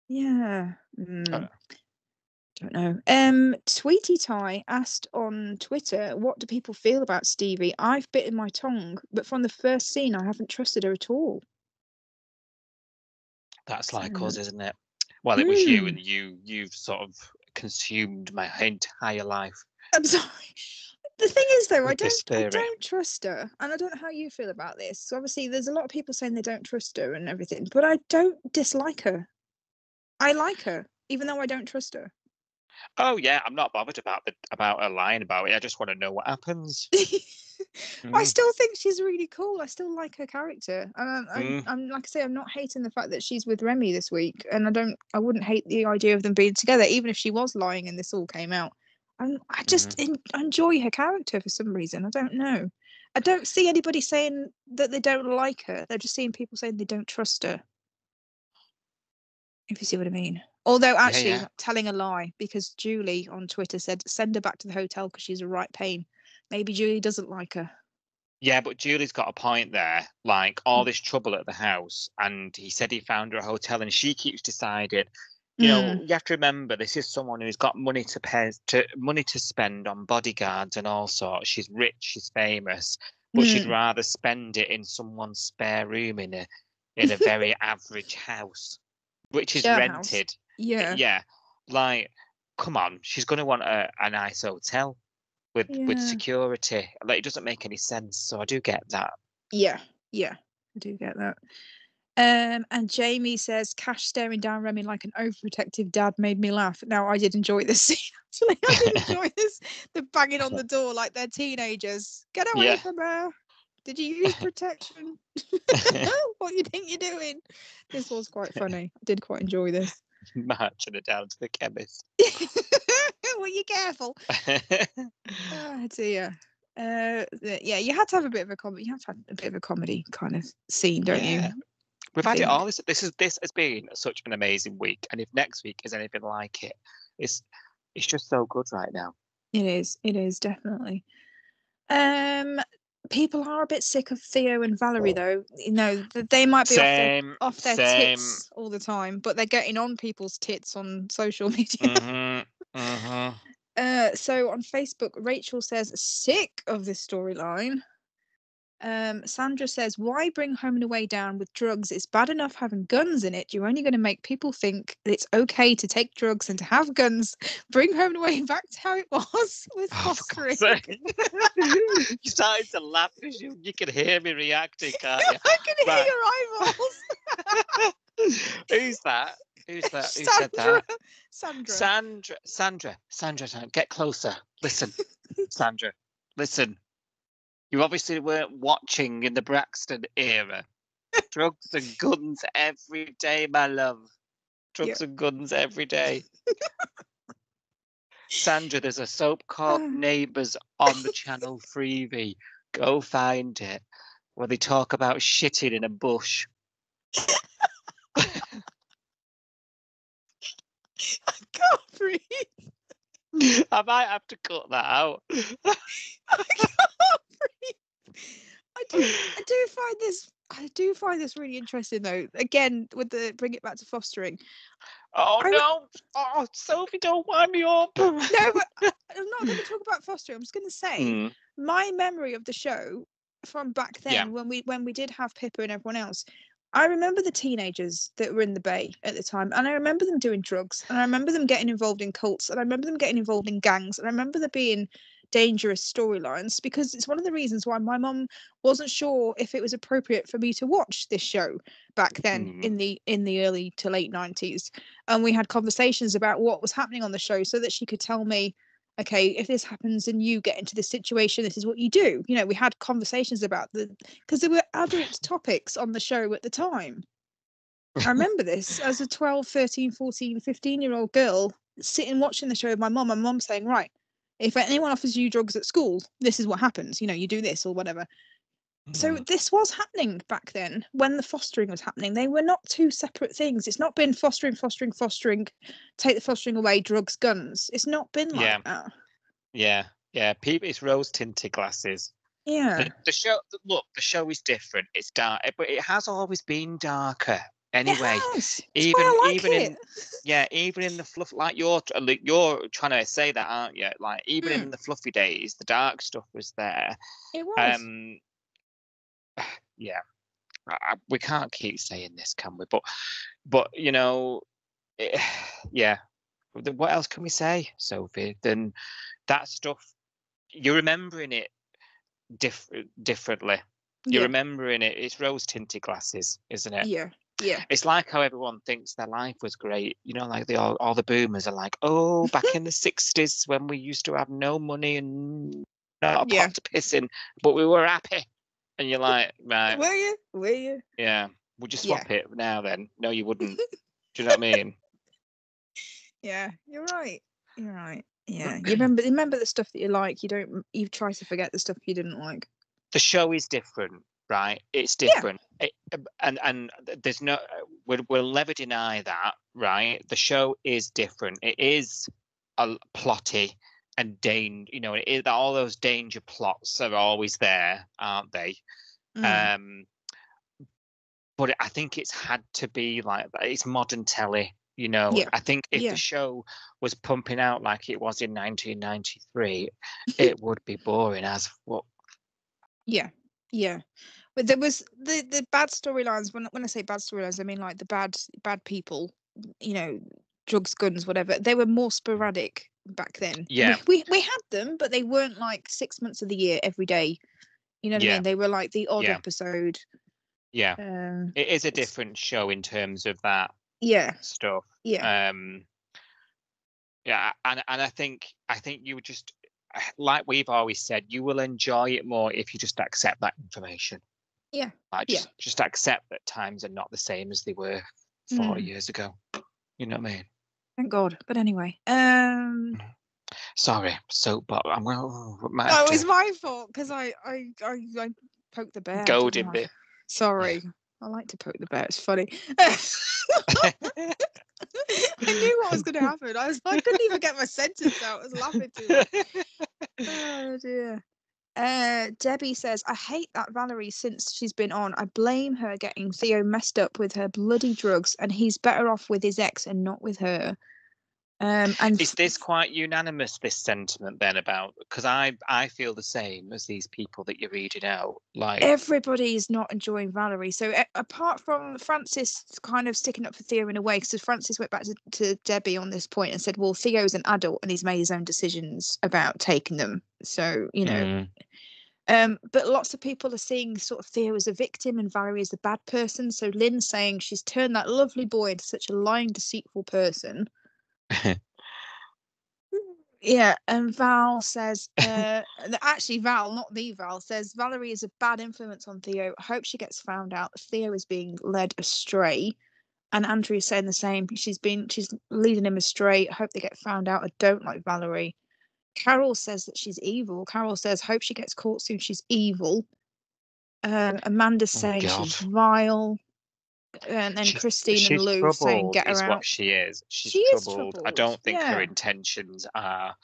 F: Yeah. Don't know. Tweety Tie asked on Twitter, what do people feel about Stevie? I've bitten my tongue, but from the first scene, I haven't trusted her at all.
E: That's like us, isn't it? Well, it was you, and you've sort of consumed my entire life.
F: I'm sorry. The thing is, though, I
E: With this theory.
F: don't trust her, and I don't know how you feel about this. So obviously, there's a lot of people saying they don't trust her and everything, but I don't dislike her. I like her, even though I don't trust her.
E: Oh yeah, I'm not bothered about her lying about it. I just want to know what happens.
F: I still think she's really cool. I still like her character. I'm like I say, I'm not hating the fact that she's with Remy this week, and I wouldn't hate the idea of them being together, even if she was lying and this all came out. I just enjoy her character for some reason. I don't know. I don't see anybody saying that they don't like her. They're just seeing people saying they don't trust her. If you see what I mean. Although actually telling a lie, because Julie on Twitter said send her back to the hotel because she's a right pain. Maybe Julie doesn't like her.
E: Yeah, but Julie's got a point there. Like, all this trouble at the house, and he said he found her a hotel, and she keeps deciding. You know, you have to remember this is someone who's got money to spend on bodyguards and all sorts. She's rich, she's famous, but she'd rather spend it in someone's spare room in a very average house, which is rented. Yeah. Like, come on, she's going to want a nice hotel with security. Like, it doesn't make any sense. So I do get that. Yeah,
F: I do get that. And Jamie says, Cash staring down Remy like an overprotective dad made me laugh. Now, I did enjoy this scene, actually. I did enjoy this. The banging on the door like they're teenagers. Get away from her. Did you use protection? What you think you're doing? This was quite funny. I did quite enjoy this.
E: Marching her down to the chemist.
F: Well, you careful. Oh, dear. Yeah, you had to have a bit of a comedy. You have to have a bit of a comedy kind of scene, don't you?
E: We've had it all. This has been such an amazing week, and if next week is anything like it, it's just so good right now.
F: It is definitely. People are a bit sick of Theo and Valerie, though. You know, they might be off their tits all the time, but they're getting on people's tits on social media. So on Facebook, Rachel says, sick of this storyline. Sandra says, why bring Home and Away down with drugs? It's bad enough having guns in it. You're only going to make people think that it's okay to take drugs and to have guns. Bring Home and Away back to how it was with fostering.
E: You started to laugh because you can hear me reacting, can't you?
F: I can hear your eyeballs.
E: Who's that? Who said that? Sandra, get closer. Listen, Sandra, listen. You obviously weren't watching in the Braxton era. Drugs and guns every day, my love. Drugs and guns every day. Sandra, there's a soap called Neighbours on the Channel Freevee. Go find it. Where they talk about shitting in a bush.
F: I can't breathe.
E: I might have to cut that out.
F: I can't breathe. I do find this really interesting, though. Again, with the bring it back to fostering.
E: No! Oh, Sophie, don't wind me up.
F: No, but I'm not going to talk about fostering. I'm just going to say my memory of the show from back then, when we did have Pippa and everyone else. I remember the teenagers that were in the Bay at the time, and I remember them doing drugs, and I remember them getting involved in cults, and I remember them getting involved in gangs, and I remember there being dangerous storylines, because it's one of the reasons why my mum wasn't sure if it was appropriate for me to watch this show back then in the early to late 90s. And we had conversations about what was happening on the show so that she could tell me, okay, if this happens and you get into this situation, this is what you do. You know, we had conversations about because there were adult topics on the show at the time. I remember this as a 12, 13, 14, 15-year-old girl sitting watching the show with my mum, and mum saying, right, if anyone offers you drugs at school, this is what happens. You know, you do this or whatever. So this was happening back then when the fostering was happening. They were not two separate things. It's not been fostering, take the fostering away, drugs, guns. It's not been like that.
E: Yeah. People, it's rose-tinted glasses.
F: Yeah.
E: The show is different. It's dark, but it has always been darker. Anyway, even in the fluff, like you're trying to say that, aren't you? Like even in the fluffy days, the dark stuff was there.
F: It was.
E: We can't keep saying this, can we? But you know, what else can we say, Sophie? Then that stuff, you're remembering it differently. You're remembering it. It's rose-tinted glasses, isn't it?
F: Yeah. Yeah.
E: It's like how everyone thinks their life was great. You know, like all the boomers are like, oh, back in the 60s when we used to have no money and not a pot to piss in, but we were happy. And you're like, right.
F: Were you?
E: Yeah. Would you swap it now then? No, you wouldn't. Do you know what I mean?
F: Yeah, you're right. Yeah. You remember the stuff that you like. You try to forget the stuff you didn't like.
E: The show is different. Right, it's different, and there's no, we'll never deny that. Right, the show is different. It is a plotty and you know, it is, all those danger plots are always there, aren't they? But I think it's had to be like that. It's modern telly, you know. I think if the show was pumping out like it was in 1993, it would be boring as fuck.
F: Yeah. But there was the bad storylines. When I say bad storylines, I mean like the bad people, you know, drugs, guns, whatever. They were more sporadic back then.
E: Yeah.
F: We had them, but they weren't like 6 months of the year every day. You know what I mean? They were like the odd episode.
E: Yeah. It is a different show in terms of that stuff.
F: Yeah.
E: And I think you just, like we've always said, you will enjoy it more if you just accept that information.
F: Yeah.
E: Like just accept that times are not the same as they were 40 years ago. You know what I mean?
F: Thank God. But anyway,
E: sorry, soapbox.
F: It was my fault because I poked the bear.
E: Goaded me.
F: Sorry. I like to poke the bear. It's funny. I knew what was going to happen. I couldn't even get my sentence out. I was laughing too much. Oh dear. Debbie says, I hate that Valerie since she's been on. I blame her getting Theo messed up with her bloody drugs, and he's better off with his ex and not with her. And
E: is this quite unanimous, this sentiment then, about, because I feel the same as these people that you're reading out, like
F: everybody's not enjoying Valerie. So apart from Francis kind of sticking up for Theo in a way, because Francis went back to Debbie on this point and said, well, Theo's an adult and he's made his own decisions about taking them, so you know. But lots of people are seeing sort of Theo as a victim and Valerie as the bad person. So Lynn's saying she's turned that lovely boy into such a lying, deceitful person. Yeah, and Val says, actually Val, not the Val, says Valerie is a bad influence on Theo. I hope she gets found out. Theo is being led astray. And Andrea's saying the same. She's leading him astray. I hope they get found out. I don't like Valerie. Carol says that she's evil. Carol says, hope she gets caught soon. She's evil. Amanda's saying she's vile. And then Christine and Lou saying get her out.
E: What she is. She's troubled. I don't think her intentions are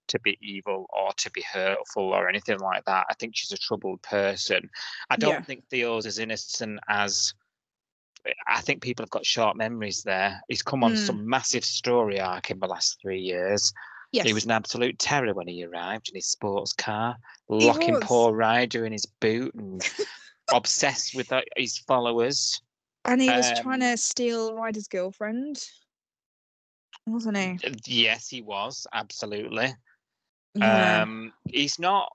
E: to be evil or to be hurtful or anything like that. I think she's a troubled person. I don't think Theo's as innocent as... I think people have got short memories there. He's come on some massive story arc in the last 3 years. Yes. He was an absolute terror when he arrived in his sports car, locking poor Ryder in his boot and obsessed with his followers.
F: And he was trying to steal Ryder's girlfriend, wasn't he?
E: Yes, he was, absolutely.
F: Yeah.
E: He's not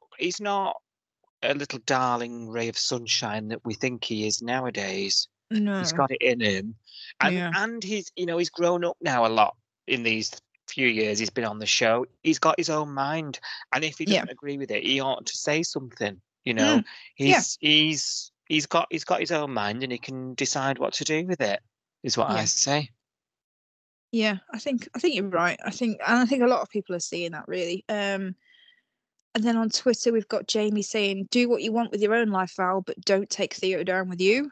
E: a little darling ray of sunshine that we think he is nowadays.
F: No.
E: He's got it in him, and he's he's grown up now a lot in these few years he's been on the show. He's got his own mind, and if he doesn't agree with it, he ought to say something. He's got his own mind, and he can decide what to do with it. Is what I say.
F: Yeah, I think you're right. I think a lot of people are seeing that really. And then on Twitter we've got Jamie saying, "Do what you want with your own life, Val, but don't take Theo down with you."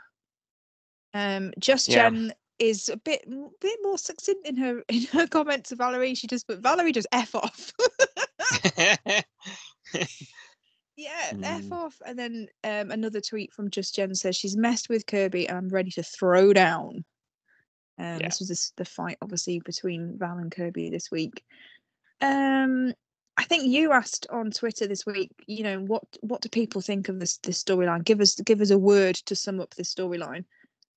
F: Jen is a bit more succinct in her comment to Valerie. She just put, "Valerie, just F off." F off. And then another tweet from Just Jen says, "She's messed with Kirby and I'm ready to throw down." This was the fight, obviously, between Val and Kirby this week. I think you asked on Twitter this week, what do people think of this storyline? Give us a word to sum up this storyline.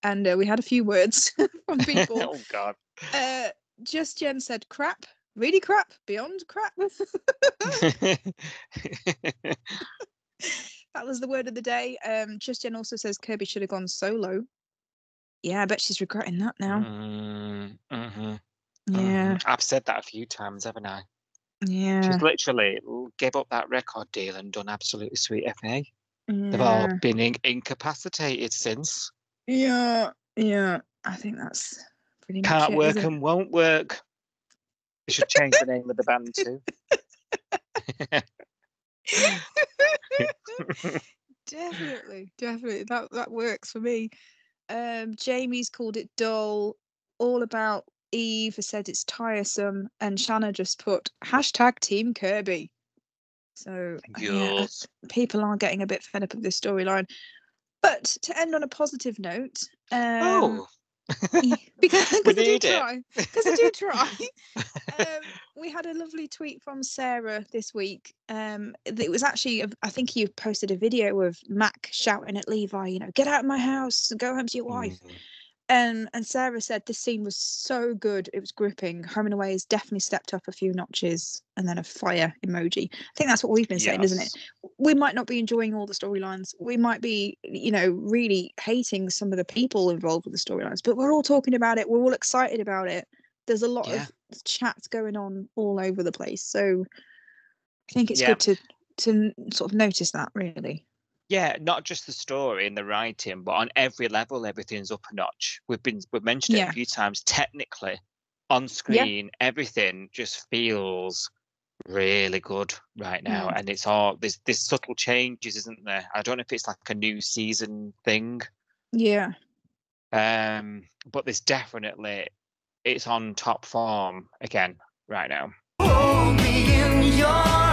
F: And we had a few words from people.
E: Oh, God.
F: Just Jen said, crap, really crap, beyond crap. That was the word of the day. Just Jen also says Kirby should have gone solo. Yeah, I bet she's regretting that now. Yeah.
E: I've said that a few times, haven't I?
F: Yeah.
E: She's literally gave up that record deal and done absolutely sweet FA. They've all been incapacitated since.
F: Yeah. I think that's pretty much
E: Can't
F: it,
E: work and won't work. They should change the name of the band too.
F: Definitely. That works for me. Jamie's called it dull. All About Eve has said it's tiresome, and Shanna just put #Team Kirby. So people are getting a bit fed up of this storyline. But to end on a positive note, because I do try. We had a lovely tweet from Sarah this week. It was actually, I think you posted a video of Mac shouting at Levi, "Get out of my house and go home to your wife." And Sarah said this scene was so good, it was gripping. Home and Away has definitely stepped up a few notches, and then a fire emoji. I think that's what we've been saying, isn't it? We might not be enjoying all the storylines. We might be, really hating some of the people involved with the storylines, but we're all talking about it. We're all excited about it. There's a lot of chats going on all over the place. So I think it's good to sort of notice that, really.
E: Yeah, not just the story and the writing, but on every level, everything's up a notch. We've mentioned it a few times. Technically, on screen, everything just feels really good right now, and it's all there's subtle changes, isn't there? I don't know if it's like a new season thing.
F: Yeah.
E: But there's definitely it's on top form again right now.
G: Hold me in your